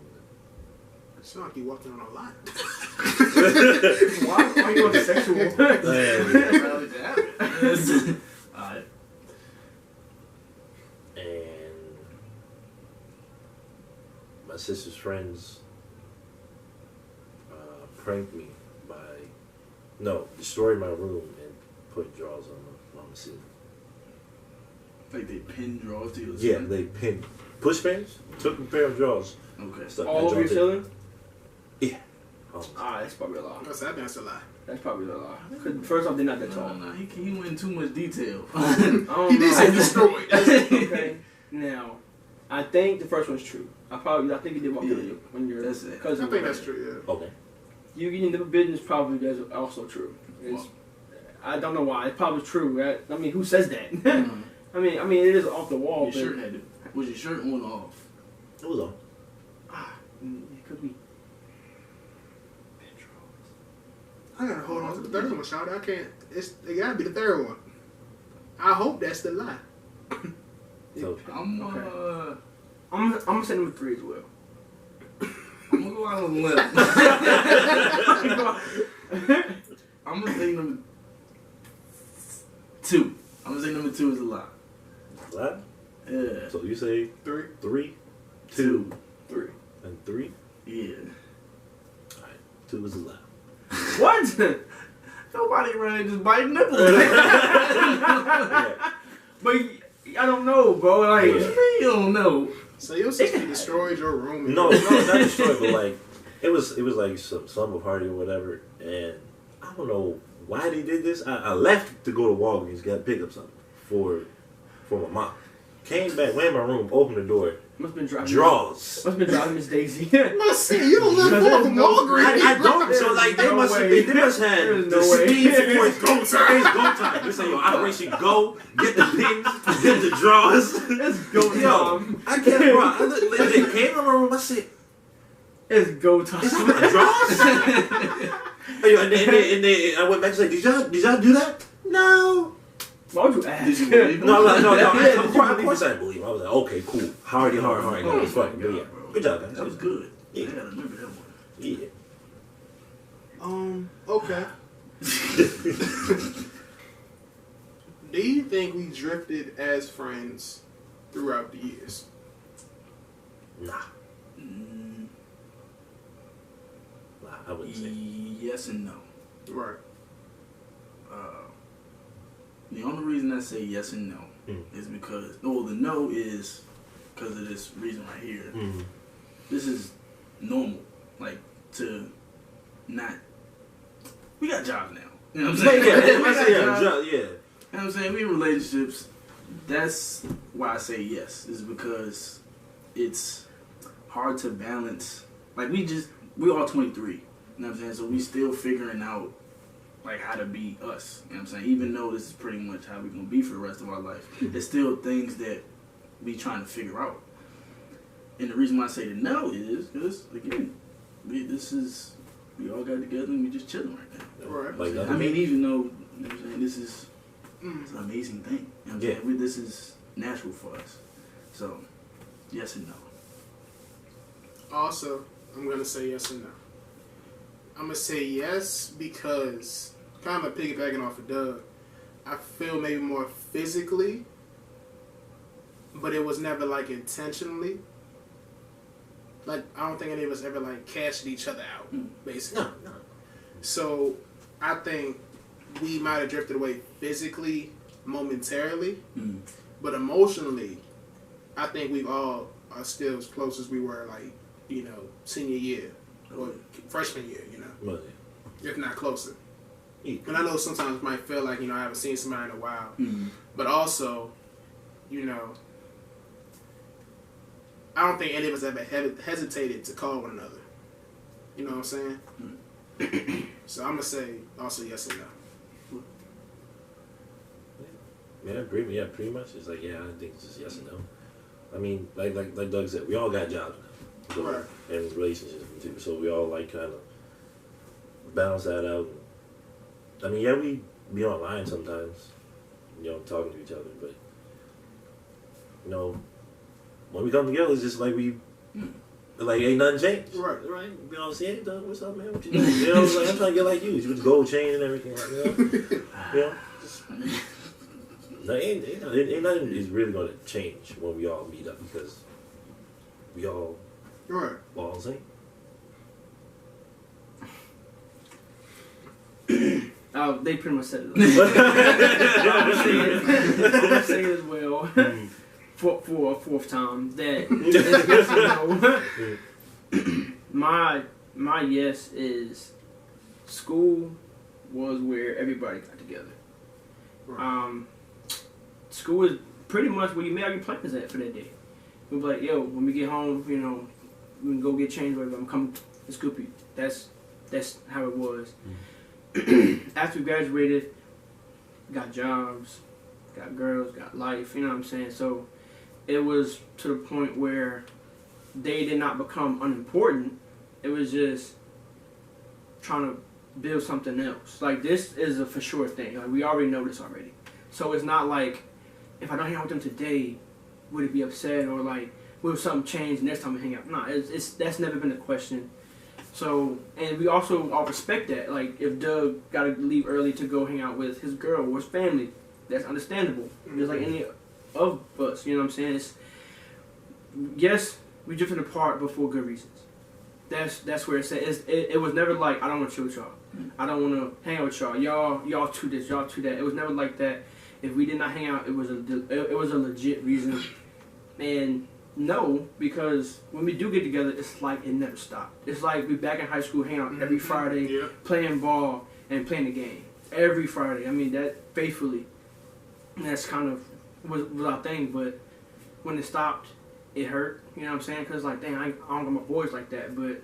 It's not like you walked in on a lot. Why are you on sexual? Alright. and my sister's friends pranked me by destroyed my room and put drawers on the ceiling. Like they pin drawers to you? Yeah, they pinned push pins, took a pair of drawers. Okay. Stuck All over your ceiling? Yeah. That's probably a lie. That's a lie. That's probably a lie. Because first off, they're not that tall. No, he went in too much detail. I He did say destroyed. Okay. Now, I think the first one's true. I think you did walk in when your That's it. cousin. I think that's true, yeah. Okay. You getting the business probably is also true. I don't know why. It's probably true. Right? I mean, who says that? I mean, it is off the wall. Was your shirt on or off? It was on. It could be. I gotta hold on to the third one, shout. I can't. It gotta be the third one. I hope that's the lie. So I'm gonna say number 3 as well. I'm gonna go out on a limb. I'm gonna say number 2. I'm gonna say number 2 is a lie. what? Yeah. So you say 3. 3, 2, 3. and 3? Yeah. Alright. 2 is a lie. What? Nobody running just biting nipples. Yeah. But I don't know, bro. Like, What you mean you don't know? So your sister destroyed your room. No, not destroyed, but like it was like some summer party or whatever, and I don't know why they did this. I left to go to Walgreens, got to pick up something for my mom. Came back, went in my room, opened the door. must have been driving. Draws. Must have been driving Miss Daisy. Listen, you don't live far from Walgreens. I don't. So like they must have have the speed for it. Go time. It's go time. They say, yo, Operation Go. Get the pins. Get the drawers. It's go time. I can't. Bro, I legit came in my room. I said, It's go time. "Is that my drawers?" and then I went back and said, "Did y'all do that?" No. Why would you ask? Did you believe him? No. Yeah, Of course I believe him. I was like, okay, cool. Hard. It was funny. But yeah, good job, guys. That was good. Yeah. I gotta remember that one. Yeah. Okay. Do you think we drifted as friends throughout the years? Nah, I wouldn't say. Yes and no. Right. The only reason I say yes and no is because, the no is because of this reason right here. Mm-hmm. This is normal, like to not. We got jobs now. You know what I'm saying? Yeah. We got jobs. Yeah. You know what I'm saying? We in relationships. That's why I say yes. Is because it's hard to balance. Like we all 23. You know what I'm saying? So we still figuring out like how to be us. You know what I'm saying? Even though this is pretty much how we're gonna be for the rest of our life, there's still things that we trying to figure out. And the reason why I say the no is because again, we all got together and we just chilling right now. Right. Like that. I mean, even though, you know what I'm saying, this is it's an amazing thing. You know what I'm saying? This is natural for us. So, yes and no. Also, I'm going to say yes and no. I'm going to say yes because, kind of piggybacking off of Doug, I feel maybe more physically, but it was never like intentionally. Like, I don't think any of us ever like cashed each other out, basically. No. So, I think we might have drifted away physically, momentarily, but emotionally, I think we all are still as close as we were, like, you know, senior year or freshman year, you know, if not closer. And I know sometimes it might feel like, you know, I haven't seen somebody in a while, but also, you know, I don't think any of us ever hesitated to call one another. You know what I'm saying? So I'm going to say also yes and no. Yeah, I agree. Yeah, pretty much. It's like, I think it's just yes and no. I mean, like Doug said, we all got jobs now. So, Right. And relationships too. So we all like kind of balance that out. I mean, we be online sometimes, you know, talking to each other, but you know, when we come together, it's just like like ain't nothing changed. Right. You know what I'm saying? Hey, Doug, what's up, man? What you doing? You know, like, I'm trying to get like you with the gold chain and everything, like, you know, just, like, ain't nothing is really gonna change when we all meet up because we all the same. They pretty much said it. I'm gonna say it as well for a fourth time that yes and no. My yes is school was where everybody got together. Right. School is pretty much where you made all your plans at for that day. We'll be like, yo, when we get home, you know, we can go get changed, whatever. I'm coming to Scoopy. That's how it was. After we graduated, got jobs, got girls, got life, you know what I'm saying? So it was to the point where they did not become unimportant. It was just trying to build something else. Like, this is a for sure thing. Like, we already know this already. So it's not like, if I don't hang out with them today, would it be upset? Or like, will something change next time we hang out? No, that's never been a question. So, and we also all respect that. Like, if Doug got to leave early to go hang out with his girl or his family, that's understandable. Just like any of us, you know what I'm saying? Yes, we drifted apart, but for good reasons. That's where it's at. It was never like, I don't want to chill with y'all. I don't want to hang out with y'all. Y'all to this, y'all to that. It was never like that. If we did not hang out, it was a legit reason. And no, because when we do get together, it's like it never stopped. It's like we back in high school hanging out every Friday, playing ball and playing the game. Every Friday. I mean, that faithfully. And that's kind of was our thing. But when it stopped, it hurt. You know what I'm saying? Because, like, dang, I don't got my boys like that. But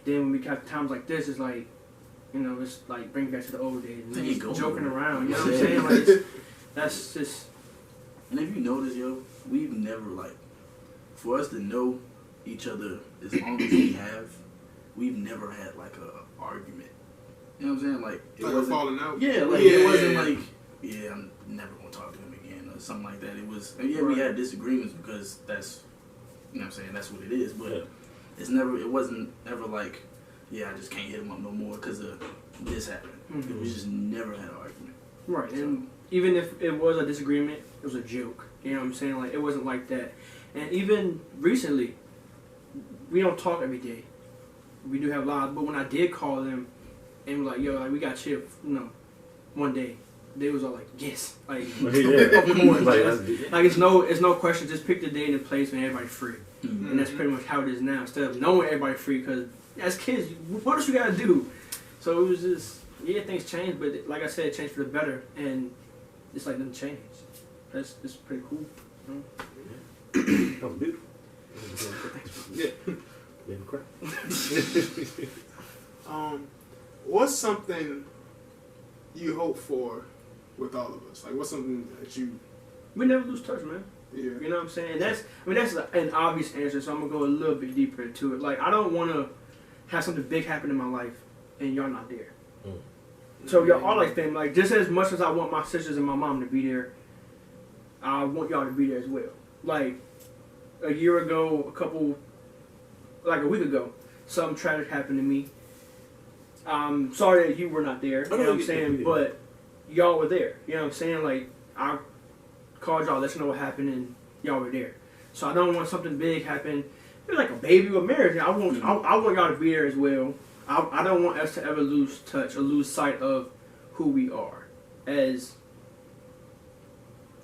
then when we got times like this, it's like, you know, it's like bring back to the old days. And joking around. You know what I'm saying? Like, that's just. And if you notice, yo, we've never, like, for us to know each other as long as we have, we've never had like a argument. You know what I'm saying? Like, it wasn't falling out. Yeah, like it wasn't like, I'm never gonna talk to him again or something like that. It was, we had disagreements because that's, you know what I'm saying, that's what it is. But it wasn't ever like, I just can't hit him up no more because of this happened. We just never had an argument. Right, and even if it was a disagreement, it was a joke. You know what I'm saying? Like, it wasn't like that. And even recently, we don't talk every day. We do have lives, but when I did call them and was like, yo, like, we got chill, one day, they was all like, yes, like, of course. Like, it's no question, just pick the day and the place when everybody's free. And that's pretty much how it is now. Instead of knowing everybody's free, because as kids, what else you gotta do? So it was just, things changed, but like I said, it changed for the better, and it's like nothing changed. That's pretty cool. You know? That was beautiful. Made me cry. What's something you hope for with all of us? Like, what's something that you... We never lose touch, man. Yeah. You know what I'm saying? That's an obvious answer, so I'm gonna go a little bit deeper into it. Like, I don't want to have something big happen in my life and y'all not there. So y'all are like family. Like, just as much as I want my sisters and my mom to be there, I want y'all to be there as well. Like, a year ago, a week ago, something tragic happened to me. I'm sorry that you were not there. You know what I'm saying? But y'all were there. You know what I'm saying? Like, I called y'all, let you know what happened, and y'all were there. So I don't want something big happen. It's like a baby or marriage. I want y'all to be there as well. I don't want us to ever lose touch or lose sight of who we are as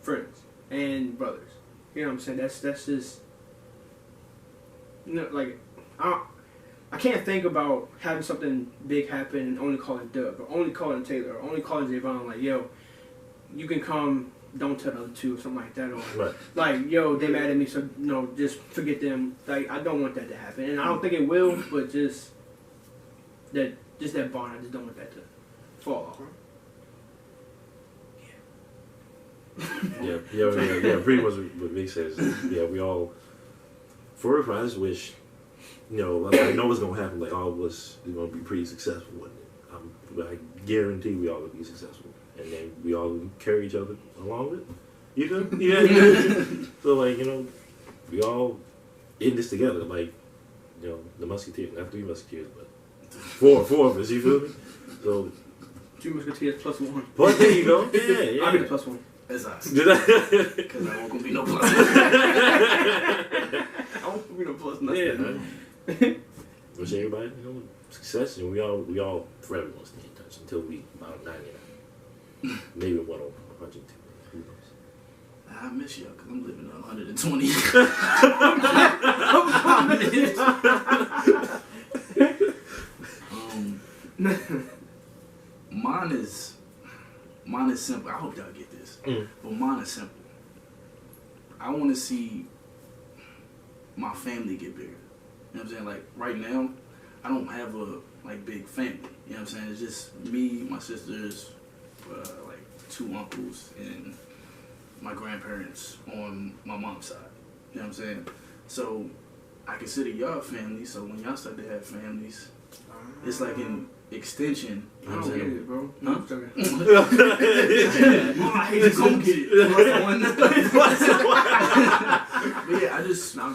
friends and brothers. You know what I'm saying? That's just, you know, like, I can't think about having something big happen and only calling Doug or only calling Taylor or only calling Javon, like, yo, you can come, don't tell the other two or something like that, or Right. like, yo, they mad at me, so no, just forget them. Like, I don't want that to happen, and I don't think it will, but just that bond, I just don't want that to fall off. Yeah. Pretty much what Vic says. Yeah, we all. For real, I just wish, you know, like, I know what's gonna happen. Like, all of us is gonna be pretty successful with it. I guarantee we all gonna be successful, and then we all carry each other along with it. You know? Yeah. So, like, you know, we all in this together. Like, you know, the Musketeers, not 3 Musketeers, but four of us. You feel me? So 2 Musketeers plus 1. But there you go. Yeah. I'll be the plus 1. That's us. Did I? Because I won't gonna be no plus. I won't be no plus nothing. Yeah. Wish everybody, you know, success, and we all forever gonna stay in touch until we about 99. Maybe 102. Who knows? I miss y'all because I'm living on 120. Mine is simple. I hope y'all get this. But mine is simple. I want to see my family get bigger. You know what I'm saying? Like, right now, I don't have a big family. You know what I'm saying? It's just me, my sisters, like 2 uncles, and my grandparents on my mom's side. You know what I'm saying? So I consider y'all family. So when y'all start to have families, it's like an extension. You know I what I'm don't get saying? it, bro. No? I'm joking. I hate to come get it. But yeah, I'm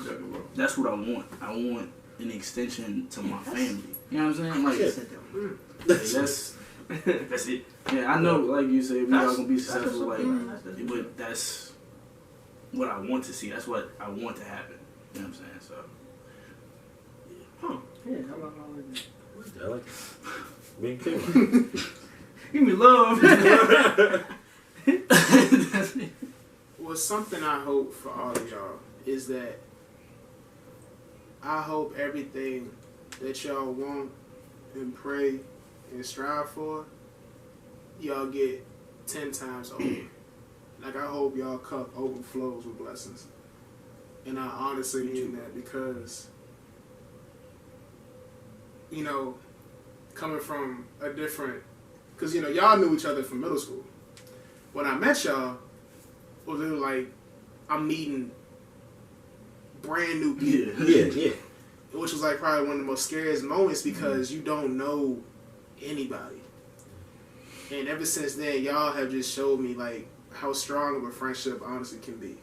joking, bro. That's what I want. I want an extension to my family. You know what I'm saying? Like, that's it. Yeah, I know, like you said, we all gonna be successful, but that's what I want to see. That's what I want to happen. You know what I'm saying? So, Huh. Yeah, I like it. Being clear. give me love. that's it. Well, something I hope for all of y'all is that I hope everything that y'all want and pray and strive for, y'all get 10 times over. Like, I hope y'all cup overflows with blessings. And I honestly mean that because, you know, coming from a different, because, you know, y'all knew each other from middle school. When I met y'all, it was like I'm meeting brand new people. Yeah. Which was like probably one of the most scariest moments because you don't know anybody. And ever since then, y'all have just showed me like how strong of a friendship honestly can be.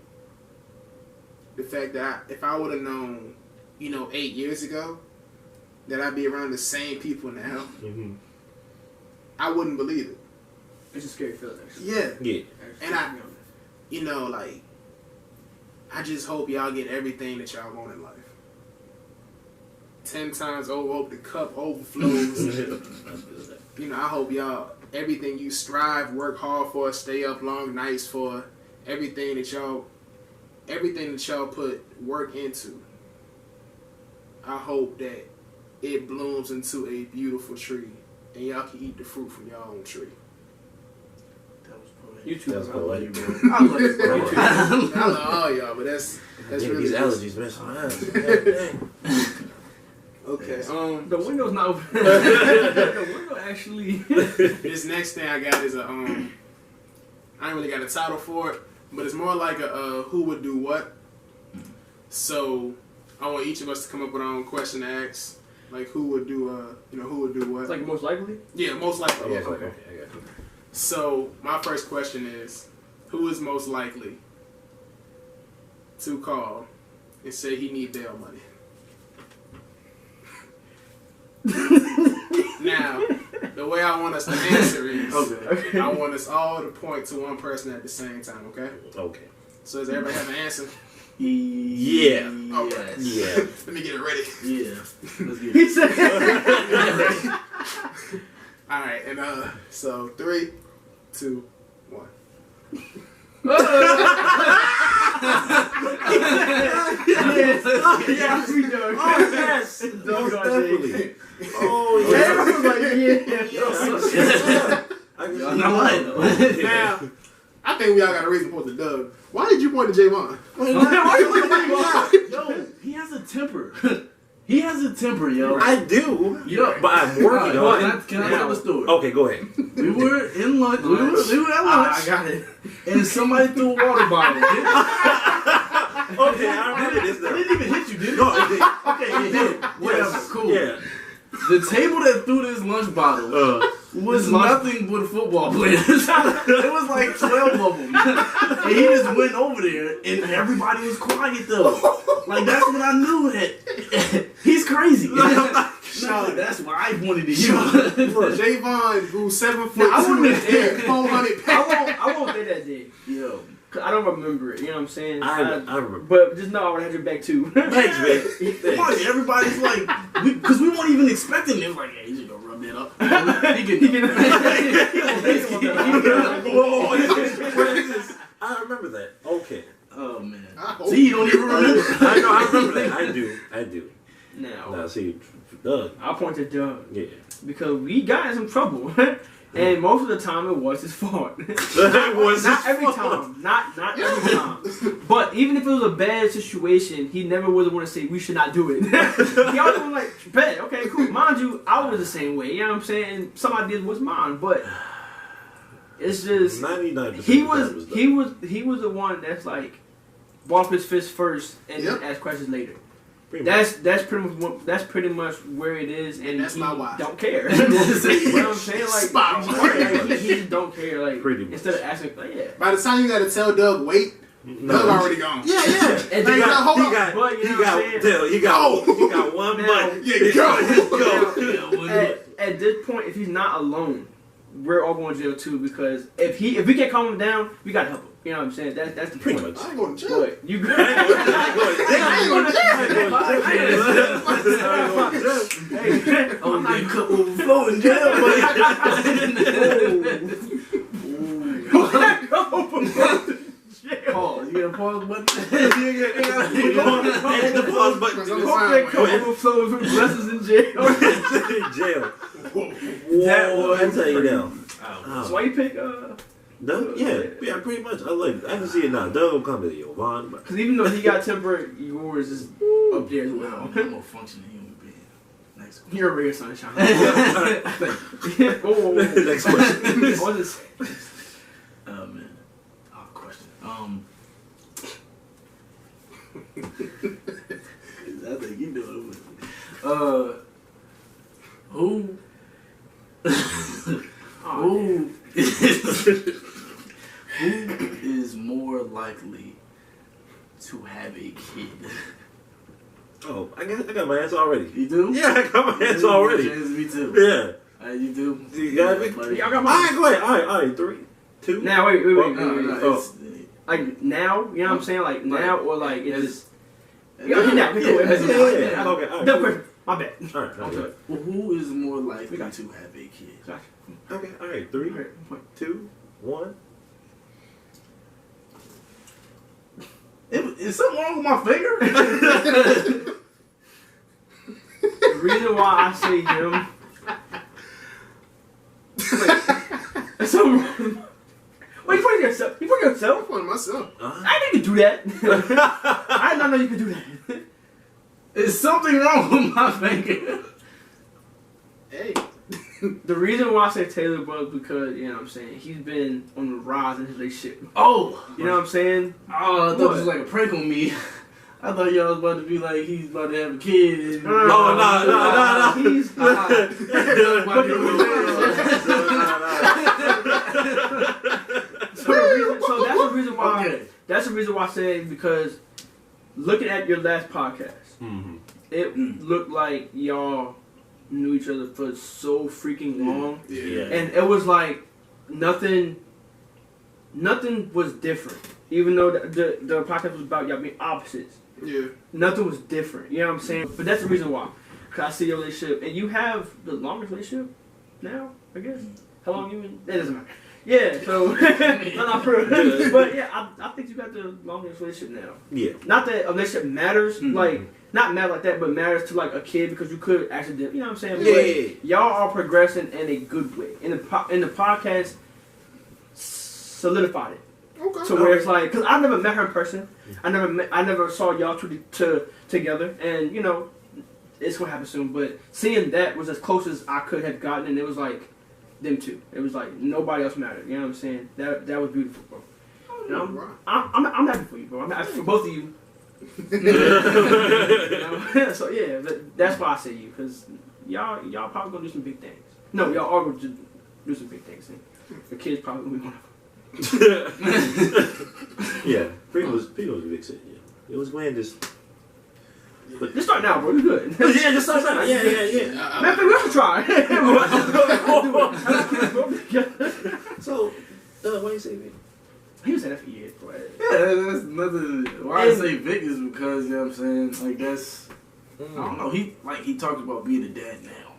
The fact that if I would have known, you know, 8 years ago, that I'd be around the same people now, I wouldn't believe it. It's a scary feeling, actually. Yeah. And you know, like, I just hope y'all get everything that y'all want in life. 10 times over, hope the cup overflows. You know, I hope y'all, everything you strive, work hard for, stay up long nights for, everything that y'all put work into, I hope that it blooms into a beautiful tree and y'all can eat the fruit from your own tree. You too. That's poetic, bro. I love it, bro. You too. I love all y'all, but that's really these allergies messing my eyes. Okay. The window's not open. The window actually. This next thing I got is I ain't really got a title for it, but it's more like a who would do what. So I want each of us to come up with our own question to ask, like who would do who would do what. It's like most likely. Yeah, most likely. Yeah, okay, I got you. So my first question is, who is most likely to call and say he need bail money? Now, the way I want us to answer is, Okay. I want us all to point to one person at the same time, okay? Okay. So does everybody have an answer? Yeah. Okay. Yeah. Let me get it ready. Yeah. Let's get He it. said. Alright, and so 3, 2, 1. Yes, we do. Oh, yes. Dog on Definitely. Oh, Yeah, yeah. I was like, yeah. I'm not lying though. Now, I think we all got a reason to point to Doug. Why did you point to Javon? Why you looking at me? Yo, he has a temper. He has a temper, yo. I do. Yo, But I'm working on it. Can I tell the story? Okay, go ahead. We were in lunch. We were at lunch. I got it. And somebody threw a water bottle. Okay, I remember this It now. didn't even hit you, did it? No, it did. Okay, it did. Whatever, Yes. cool. Yeah. The table that threw this lunch bottle was nothing but football players. It was like 12 of them. And he just went over there, and everybody was quiet though. Like, that's when I knew that he's crazy. No, that's why I wanted to use. Javon, who's 7 foot Now, I 2 wouldn't and have dared. 400 pounds. I won't say that day. Yo. Cause I don't remember it. You know what I'm saying? I remember. But just know I would have your back too. Thanks, man. Like, everybody's like, because we weren't even expecting it. Like, hey, he's just gonna rub that up. I remember that. Okay. Oh man. I hope See, you don't even remember. I know, I remember that. I do. Now, Now, see, Doug. I'll point to Doug Yeah. because we got in some trouble, and most of the time it was his fault. That was Not his every fault. time, not every time. But even if it was a bad situation, he never would want to say we should not do it. He always was like, bad, okay, cool. Mind you, I was the same way. You know what I'm saying? Some ideas was mine, but it's just 99%. he was the one that's like bought up his fist first and Yep. then ask questions later. Pretty much. That's pretty much where it is, and That's he my wife. don't care. You know what I'm saying? Like, Spot on. he just don't care. Like, Pretty much. instead of asking, like, yeah. By the time you gotta tell Doug, wait, Doug already gone. Yeah. And He then- got, hold he on. got, But, you he know what got, I'm saying? Dale, he got one Now- button. Yeah, go. At this point, if he's not alone, we're all going to jail too. Because if we can't calm him down, we gotta help him. You know what I'm saying? That's the Pretty point. much. I ain't going to jail. But you I ain't going to jail. Hey, Oh, they could overflow in jail, Pause. You gotta pause the button. Hit the pause button. Press on the Hope sign, that man. cup overflows with blessings in jail. Jail. Whoa. That will I tell you now. So why you pick Doug? Yeah, pretty much. I can see it now. Doug will come to you, Vaughn. But because even though he got temper, yours is up there as well. I'm a functioning human being. Next question. You're a real sunshine. Oh, next question. what is Oh man. Oh, question. I think you know it. Who is more likely to have a kid? Oh, I got my answer already. You do? Yeah, I got my answer already. James, me too. Yeah. You do? You got me? Buddy. Y'all got All mine. right, go ahead. All right, 3, 2. Now wait. No, Oh. Like now, you know what I'm saying? Like now or like it just. Yeah, Yeah, now. Yeah, okay, all No right. question. My bad. All right, Okay. Well, who is more likely We got to have a kid? Gotcha. Okay, all right. 3, Alright, 2, 1. Is something wrong with my finger? The reason why I say him. Wait, something wrong. Wait, you put yourself? You put yourself? I'm pointing myself. I didn't even do that. I did not know you could do that. Is something wrong with my finger? Hey. The reason why I say Taylor, bro, is because, you know what I'm saying, he's been on the rise in his relationship. Oh! You know what I'm saying? Oh, I thought it was like a prank on me. I thought y'all was about to be like, he's about to have a kid. And No. He's Doug about to So that's the reason why. Okay. That's the reason why I say it, because looking at your last podcast, it looked like y'all knew each other for so freaking long, and it was like nothing was different. Even though the podcast was about y'all being opposites, nothing was different. You know what I'm saying? But that's the reason why. Cause I see your relationship, and you have the longest relationship now, I guess. How long you been? That doesn't matter. Yeah, so not for real. But yeah, I think you got the longest relationship now. Yeah. Not that a relationship matters, like not matter like that, but matters to like a kid, because you could accidentally, you know what I'm saying? Yeah. Y'all are progressing in a good way. In the podcast, solidified it. Okay. So where it's like, because I never met her in person. I never saw y'all two together, and you know, it's gonna happen soon. But seeing that was as close as I could have gotten, and it was like them two. It was like nobody else mattered. You know what I'm saying? That was beautiful, bro. And I'm happy for you, bro. I'm happy for both of you. You know? So yeah, that's why I say you, because y'all probably gonna do some big things. No, y'all are gonna do some big things. And the kids probably gonna be one of them. Yeah, Pete was a big set. Yeah, it was when this. But just start now, bro. You good? Yeah, just start now. Yeah. Matter of fact, we have to try. So, why you say Vic? He was saying that for years, bro. Yeah, that's nothing. Why I say Vic is because, you know what I'm saying, like that's, I don't know, he talked about being a dad now.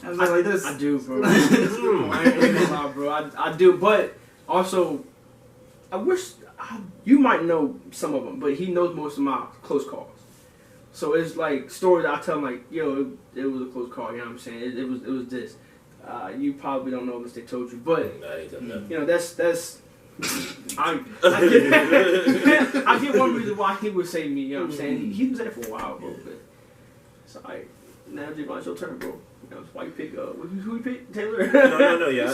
I was like, that's... I do, bro. I ain't gonna lie, bro. I do, but also, I wish, you might know some of them, but he knows most of my close calls. So it's like stories I tell him, like, yo, it was a close call, you know what I'm saying? It was this. You probably don't know unless they told you, but, you know, that's I get one reason why he would say me, you know what I'm saying? He was there for a while, bro, but it's alright. Now Javon's your turn, bro. You know, that's why you pick who you pick? Taylor? No, yeah.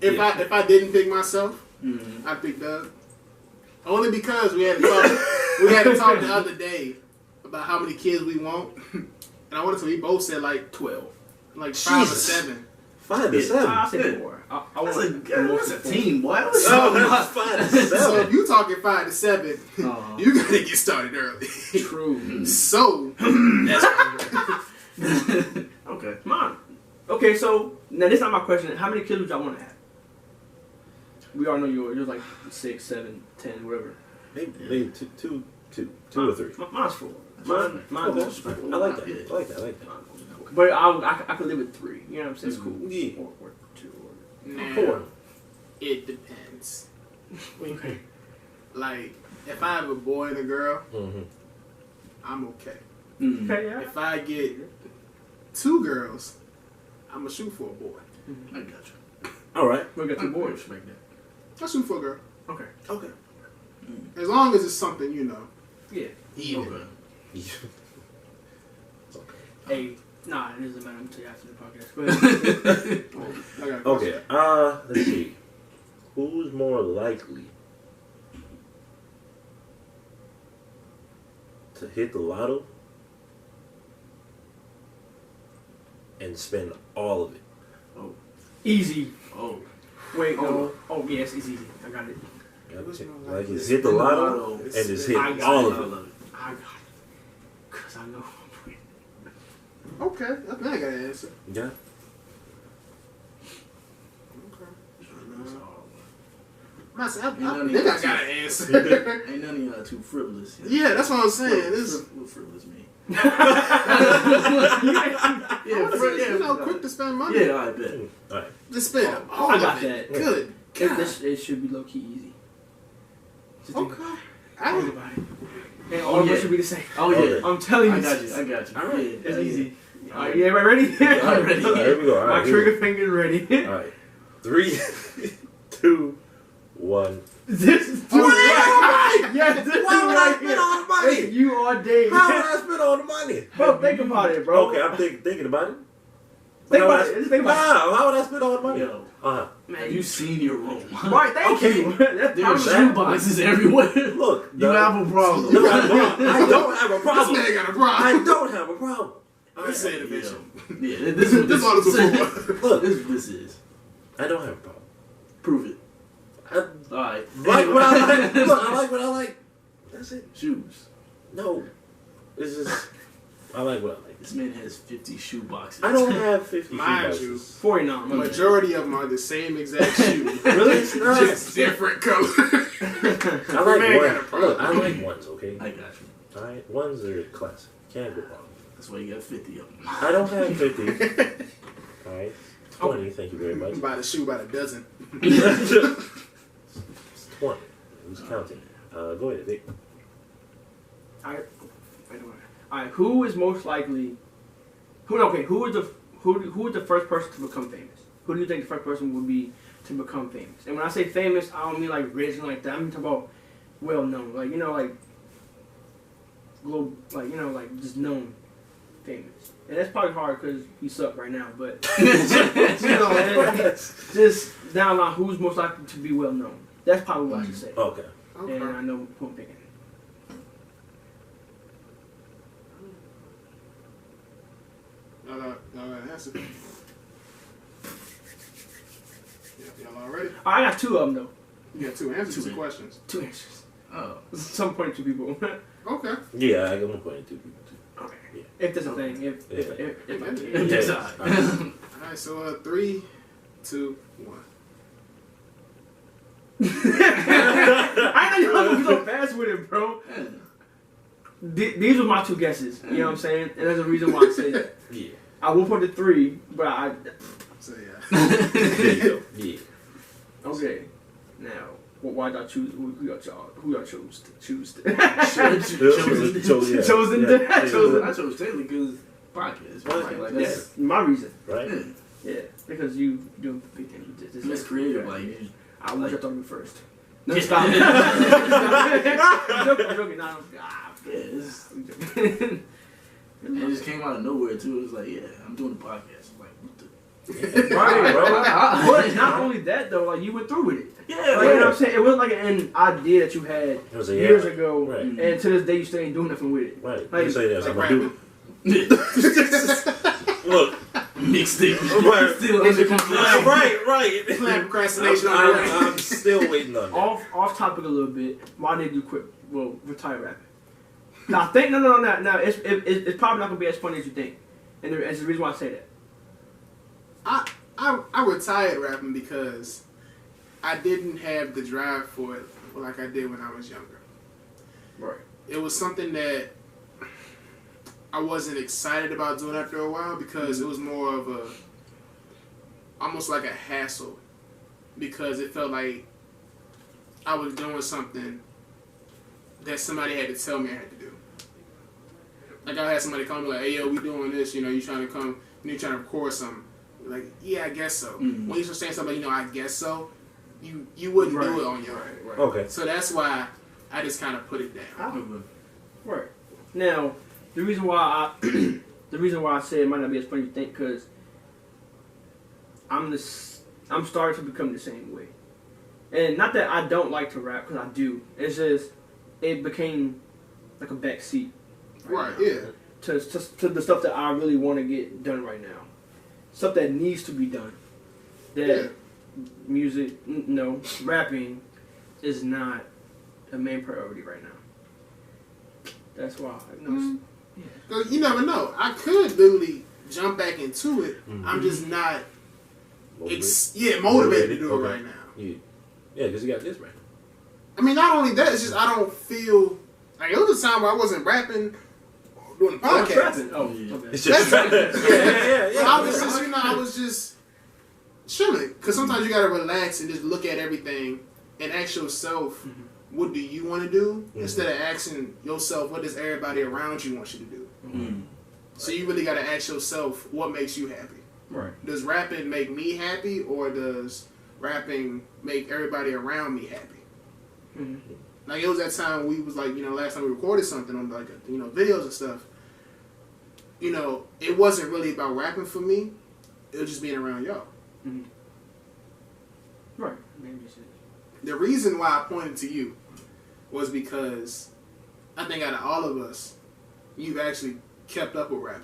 If I didn't pick myself, I picked Doug. Only because we had to talk the other day about how many kids we want. And I wanted to, we both said like 12. Like 5 or 7. 5 to 7? I said 4. I That's a team, boy. Not 5 to 7. So if you talking 5 to 7, you gotta get started early. True. So that's Okay. Come on. Okay, so now this is not my question. How many kids would y'all want to have? We all know yours. Yours like 6, 7, 10, whatever. Maybe two or 3. Mine's 4. Mine. I like that. I like that. But I could live with 3. You know what I'm saying? It's cool. Yeah. Or 2 or now, 4. It depends. Okay. Like if I have a boy and a girl, I'm okay. Okay, yeah. If I get 2 girls, I'm gonna shoot for a boy. I got you. All right. We got 2 boys. Respect that. I shoot for a girl. Okay. As long as it's something, you know. Yeah. Even. Hey, nah, it doesn't matter until after the podcast. But Okay. Let's see. Who's more likely to hit the lotto and spend all of it? Oh. easy. Oh. Wait, no. Oh, yes, it's easy. I got it. Like it's hit the lotto and it's hit all of it. I got it. Because I know. Okay, I think I got an answer. Yeah. I think I got an answer. Ain't none of y'all too frivolous. Yeah, that's what I'm saying. What frivolous mean? You know, quick to spend money. Yeah, I bet. All right. Just spend all I of got it. that. Good. It should be low key easy. Okay. Think about it. And all of us should be the same. Oh yeah. I'm telling you. I got you. All right. Yeah, It's easy. Yeah. All right, yeah, ready? I'm ready. All right, here we go. All right, My trigger finger's ready. All right. 3, 2, 1. This is too right. Yes, this Why would I is spend all the money? Hey, you are Dave. How would I spend all the money? Bro, think about it, bro. Okay, I'm thinking about it. Think about it. Just think about Nah, how would I spend all the money? Yo, Man, have you seen your room? it. Right, thank you. That's There are probably shoe boxes everywhere. Look, You have a problem. No, I don't have a This problem. man got a I problem. don't have a problem. I said it, bitch. Yeah, this is This all is this, before. Look, this is. I don't have a problem. Prove it. I Alright. like what I like. Look, I like what I like. That's it. Shoes. No, it's just I like what I like. This man has 50 shoe boxes. I don't have 50 Mind shoe you, boxes. 49. the majority of them are the same exact shoe. Really? It's not. Just different color. I like Man got a ones. problem. Look, I like ones. Okay. I got you. All right, ones are classic. Can't go wrong. That's why you got 50 of them. I don't have 50. All right, 20. Thank you very much. Buy the shoe by the dozen. 20. Who's counting? Go ahead, Vic. Alright, who is most likely? Who is the first person to become famous? Who do you think the first person would be to become famous? And when I say famous, I don't mean like rich and like that. I mean talking about well known, like like global, like like just known, famous. And that's probably hard because you suck right now, but just down the line, who's most likely to be well known? That's probably what I should say. Okay. Okay. And I know who I'm picking. Y'all got an answer. Y'all all ready? I got two of them though. You got two answers to Two. questions. Two answers. Oh. Some point to people. Okay. Yeah, I got 1 point and 2 people too. Okay. Yeah. If there's a thing. If I can. That's Yeah. alright. Alright, so 3, 2, 1. I know you're gonna be so fast with it, bro. These were my two guesses. You know what I'm saying? And there's a reason why I say that. Yeah. I will put the 3, but I. So yeah. There you go. Yeah. Okay. Now, why did I choose? Who y'all choose? Chosen. Chosen. Yeah. Chosen. I chose Taylor because podcast. Right. Like, Yeah, that's my reason. Right? Yeah, because you doing big things with this. that's creative. Like, you I wish I thought of you first. No, Yeah. stop. I'm joking. No, yeah, it's, I'm joking. it just came out of nowhere too. It was like, yeah, I'm doing a podcast. I'm like, what the? Right, bro. But not only that though, like you went through with it. Yeah, Like, you know what I'm saying? It wasn't like an idea that you had It was a years ago, Right. and to this day you still ain't doing nothing with it. Right. Like- You say that. Like I'm gonna do. Look. mixed it. Right. Still under control. Right. Plan procrastination on the way. I'm still waiting on that. Off topic a little bit. Why did you quit? Well, retire rapping. Now I think no. Now it's probably not gonna be as funny as you think, and there's the reason why I say that. I retired rapping because I didn't have the drive for it like I did when I was younger. Right. It was something that I wasn't excited about doing after a while because it was more of almost like a hassle because it felt like I was doing something that somebody had to tell me I had to do. Like I had somebody call me like, hey yo, we doing this, you trying to come, you trying to record something. Like, yeah, I guess so. Mm-hmm. When you start saying something, I guess so, you wouldn't do it on your own. Right. Okay. So that's why I just kind of put it down. Right. Now, the reason why I say it might not be as funny as you think, because I'm starting to become the same way. And not that I don't like to rap, because I do. It's just it became like a back seat. Right, now. yeah. To the stuff that I really want to get done right now. Stuff that needs to be done. That music, no, rapping is not a main priority right now. That's why. Because you never know. I could literally jump back into it. Mm-hmm. I'm just not Motivated. motivated to do it Okay. right now. Yeah, because you got this right. I mean, not only that, it's just I don't feel... Like, it was a time where I wasn't rapping or doing a podcast. Rapping. Oh, Yeah. okay. It's just Yeah. yeah. I was just, I was just chilling. Because sometimes you got to relax and just look at everything and ask yourself, what do you want to do? Instead of asking yourself, what does everybody around you want you to do? Mm. So you really got to ask yourself, what makes you happy? Right. Does rapping make me happy, or does rapping make everybody around me happy? Mm-hmm. Like, it was that time we was like, last time we recorded something on like, videos and stuff. It wasn't really about rapping for me. it was just being around y'all. Mm-hmm. Right. Maybe it's The reason why I pointed to you was because I think out of all of us, you've actually kept up with rapping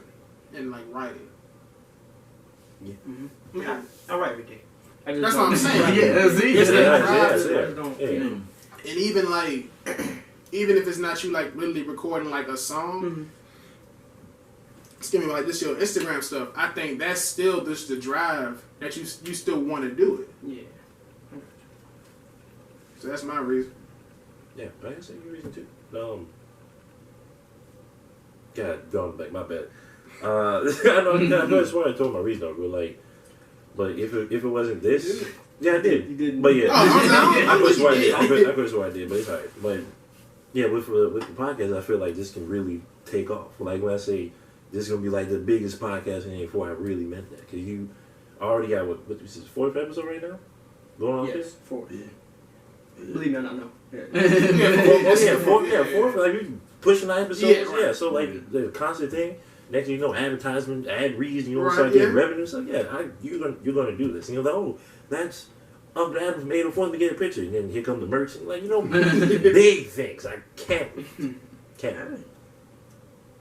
and like writing. Yeah. Mm-hmm. I mean, I write every day. I just That's don't- what I'm saying. Yeah, that's it. It's Yeah, like, yeah, I yeah. just don't, Yeah. you know. And even like, even if it's not you like literally recording like a song, Mhm. excuse me, like this your Instagram stuff, I think that's still just the drive that you still want to do it. Yeah. So that's my reason. Yeah, I can say your reason too. God, going back, my bad. I know it's why I told my reason though, but if it wasn't this, yeah, I did. You didn't. But yeah, I I could have sworn I you did. did. I could have sworn I did, but it's alright. But yeah, with the podcast, I feel like this can really take off. Like when I say this is gonna be like the biggest podcast in A4, I really meant that because you already got what this is 4th episode right now going on. Yes, 4. Yeah. Believe me, I don't know. Yeah. Fourth. Like we pushing the episodes. Yeah, right. Yeah, so like the constant thing. Next thing you know, advertisement, ad reads, you know, Right, start getting yeah. revenue. So yeah, you're gonna do this. And you're like, oh, that's up the album from 804 to get a picture, and then here come the merch. And like, you know, big things. I can't.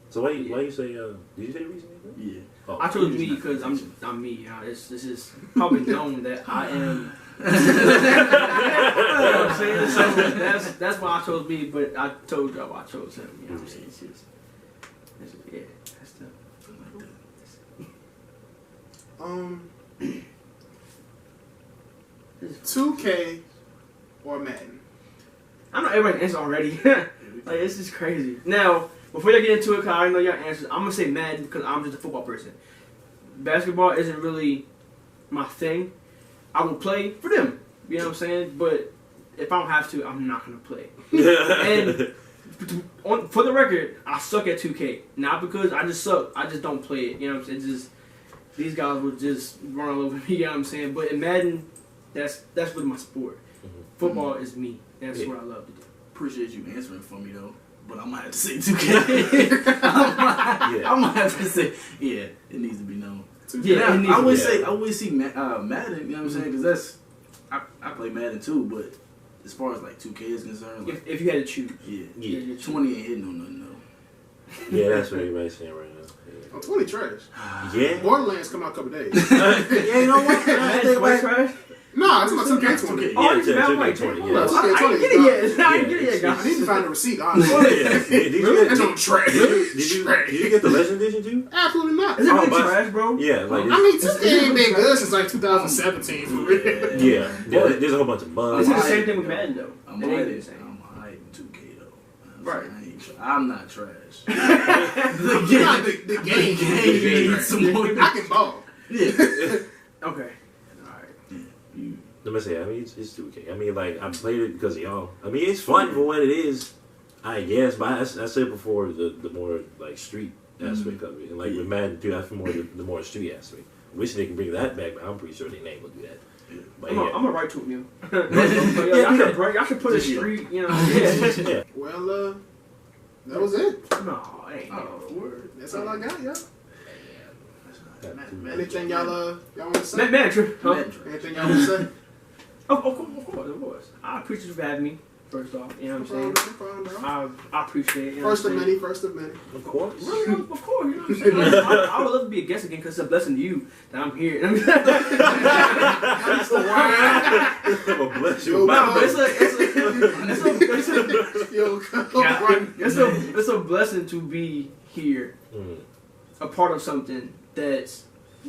So why you say? Did you say the reason? Yeah. Oh, I chose me because I'm me. This is probably known that I am. You know what I'm saying? So that's why I chose me, but I told y'all why I chose him. You know what I'm saying? It's yeah, that's the. 2K or Madden? I know everybody's answer already. Like it's just crazy. Now, before y'all get into it, cause I already know y'all answers. I'm gonna say Madden because I'm just a football person. Basketball isn't really my thing. I will play for them. You know what I'm saying? But if I don't have to, I'm not gonna play. And for the record, I suck at 2K. Not because I just suck. I just don't play it. You know what I'm saying? Just these guys would just run all over me. You know what I'm saying? But in Madden, that's really my sport. Football is me. That's what I love to do. Appreciate you answering for me though, but I'm gonna have to say 2K. I'm gonna have to say, yeah, it needs to be known. Yeah, Now, I would say Madden. You know what I'm saying? Because that's I play Madden too, but as far as like 2K is concerned, like, if you had to choose. yeah, 20 ain't hitting on nothing though. Yeah, that's what everybody's saying right now. Oh, 20 trash. Yeah. Borderlands come out a couple days. Yeah, you know what? Madden white trash? No, it's about 2K20. Oh, it's Yeah, Madden 2K20, white yeah. trash. Yeah, I ain't get it yet. I ain't get it yet, I guys. need to find a receipt, honestly. That's on trash. Did you get the Legend Edition too? Absolutely not. Is it really but- trash, bro? Yeah, like I mean, 2K ain't been good since like 2017 for real. yeah. There's a whole bunch of bugs. It's the same thing with Madden, though. I'm It ain't hiding the same. 2K though. Right. I'm not trash. The game needs some more. I can ball. Yeah. Okay. Alright. Let me say, I mean, it's 2K. I mean, like, I played it because of y'all. I mean, it's fun for what it is, I guess. But I said before, the more, like, street aspect of it. And, like, with Madden, too, that's more the more street aspect. I wish they could bring that back, but I'm pretty sure they ain't gonna do that. But, I'm yeah. gonna write to him, I should put a street, you know. Yeah. Yeah. Well, that was it. No, it ain't no word. That's all I got, y'all. Man. Anything y'all want to say? Man, true. Huh? Anything y'all want to say? Of course. I appreciate you for having me, first off. You know what I'm saying? No problem, bro. I appreciate it. You know First what of I'm saying? many, first of many. Of course. Really, of course, you know what I'm saying? Like, I would love to be a guest again because it's a blessing to you that I'm here. Well, bless Yo, you. But it's a blessing to be here, a part of something that's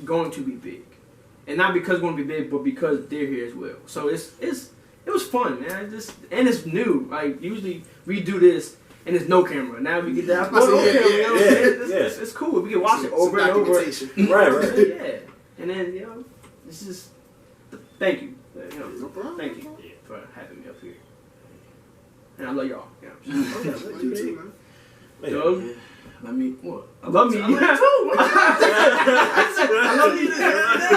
going to be big, and not because it's going to be big, but because they're here as well. So it was fun, man. And it's new. Like usually we do this and there's no camera. Now we get that. It's cool. We can watch it over and over. Right. Yeah, and then this is thank you. No problem. Thank you for having me up here. And I love y'all. Yeah. Love you too, man. Doug, Let me what? I love me. I love you too. I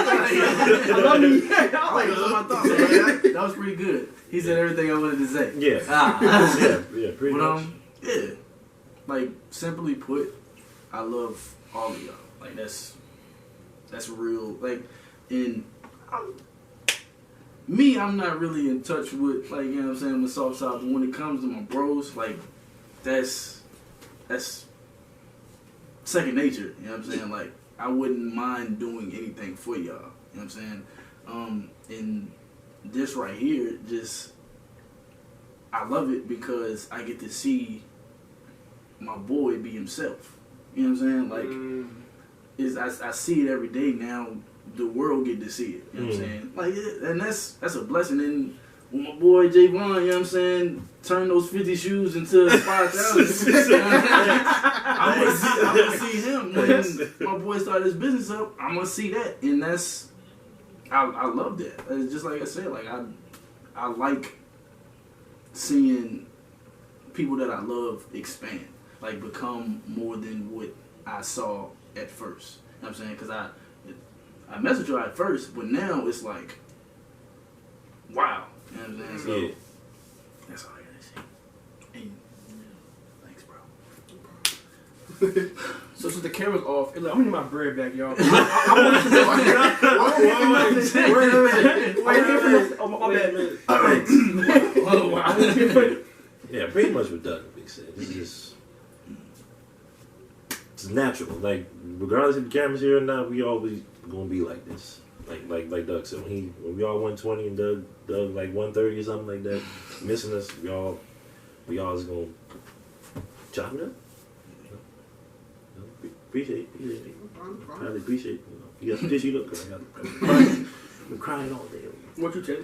love you. I love me. I like it. My thoughts. Man. That was pretty good. He said everything I wanted to say. Yeah. Yeah, pretty much. Yeah. Like simply put, I love all of y'all. Like that's that's real. Like, and I'm not really in touch with, like, you know what I'm saying, with Southside, but when it comes to my bros, like, that's second nature, you know what I'm saying? Like, I wouldn't mind doing anything for y'all, you know what I'm saying? And this right here, just, I love it because I get to see my boy be himself, you know what I'm saying? Like, I see it every day now. The world get to see it, you know what I'm saying? Like, and that's a blessing. And when my boy Javon, you know what I'm saying, turn those 50 shoes into 5,000, I'm gonna see him when my boy started his business up. I'm gonna see that, and that's I love that. It's just like I said, like I like seeing people that I love expand, like become more than what I saw at first. You know what I'm saying? Because I messaged you at first, but now it's like, wow. You know what I'm saying? So, Yeah. that's all I gotta say. And, thanks, bro. So since the camera's off, I'm gonna need my bread back, y'all. Wait a minute. Oh, my bad. Oh, wow. Yeah, pretty much what Doug said. It's natural. Like, regardless if the camera's here or not, we always gonna be like this. Like Doug said, when we all 120 and Doug like 130 or something like that, missing us, we all is gonna chop it up. Appreciate it. Highly appreciate it. You got some tissue, look. I'm crying all day. What you tell?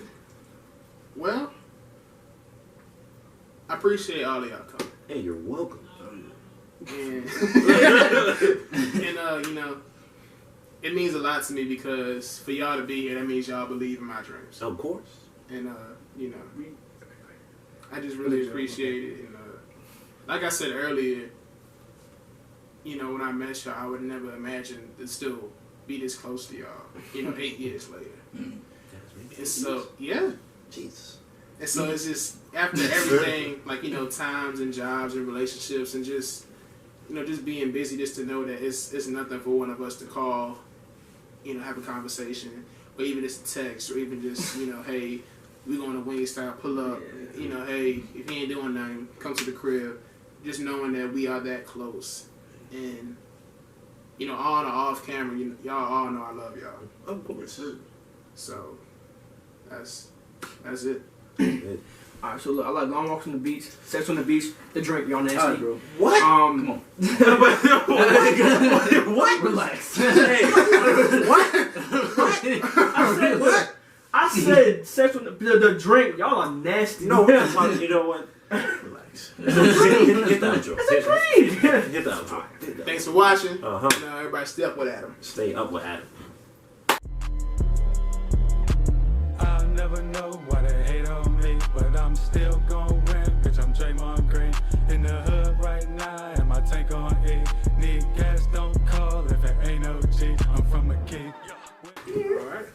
Well, I appreciate all of y'all coming. Hey, you're welcome. And, you know, it means a lot to me because for y'all to be here, that means y'all believe in my dreams. Of course. And, you know, I just really appreciate it. And, like I said earlier, you know, when I met y'all, I would never imagine to still be this close to y'all, you know, 8 years later. And so, yeah. Jesus. And so it's just, after everything, like, you know, times and jobs and relationships and just, you know, just being busy, just to know that it's nothing for one of us to call, you know, have a conversation, or even just text, or even just, you know, hey, we going to Wingstop, pull up, you know, hey, if you ain't doing nothing, come to the crib. Just knowing that we are that close. And, you know, on or off camera, y'all all know I love y'all. Of course. So, that's it. Alright, so look, I like long walks on the beach, sex on the beach, the drink, y'all nasty. Alright, bro. What? Come on. What? Relax. Hey, what? I said what? I said sex on the drink, y'all are nasty. No, we're not talking. You know what? Relax. Hit the outro. It's agreed. Hit the outro. Thanks for watching. Uh-huh. You know, everybody stay up with Adam. Stay up with Adam. I'll never know why they hate on me, but I'm still gon' win. Bitch, I'm Draymond Green in the hood right now, and my tank on E. Need gas, don't call if it ain't no G. I'm from a key. All right.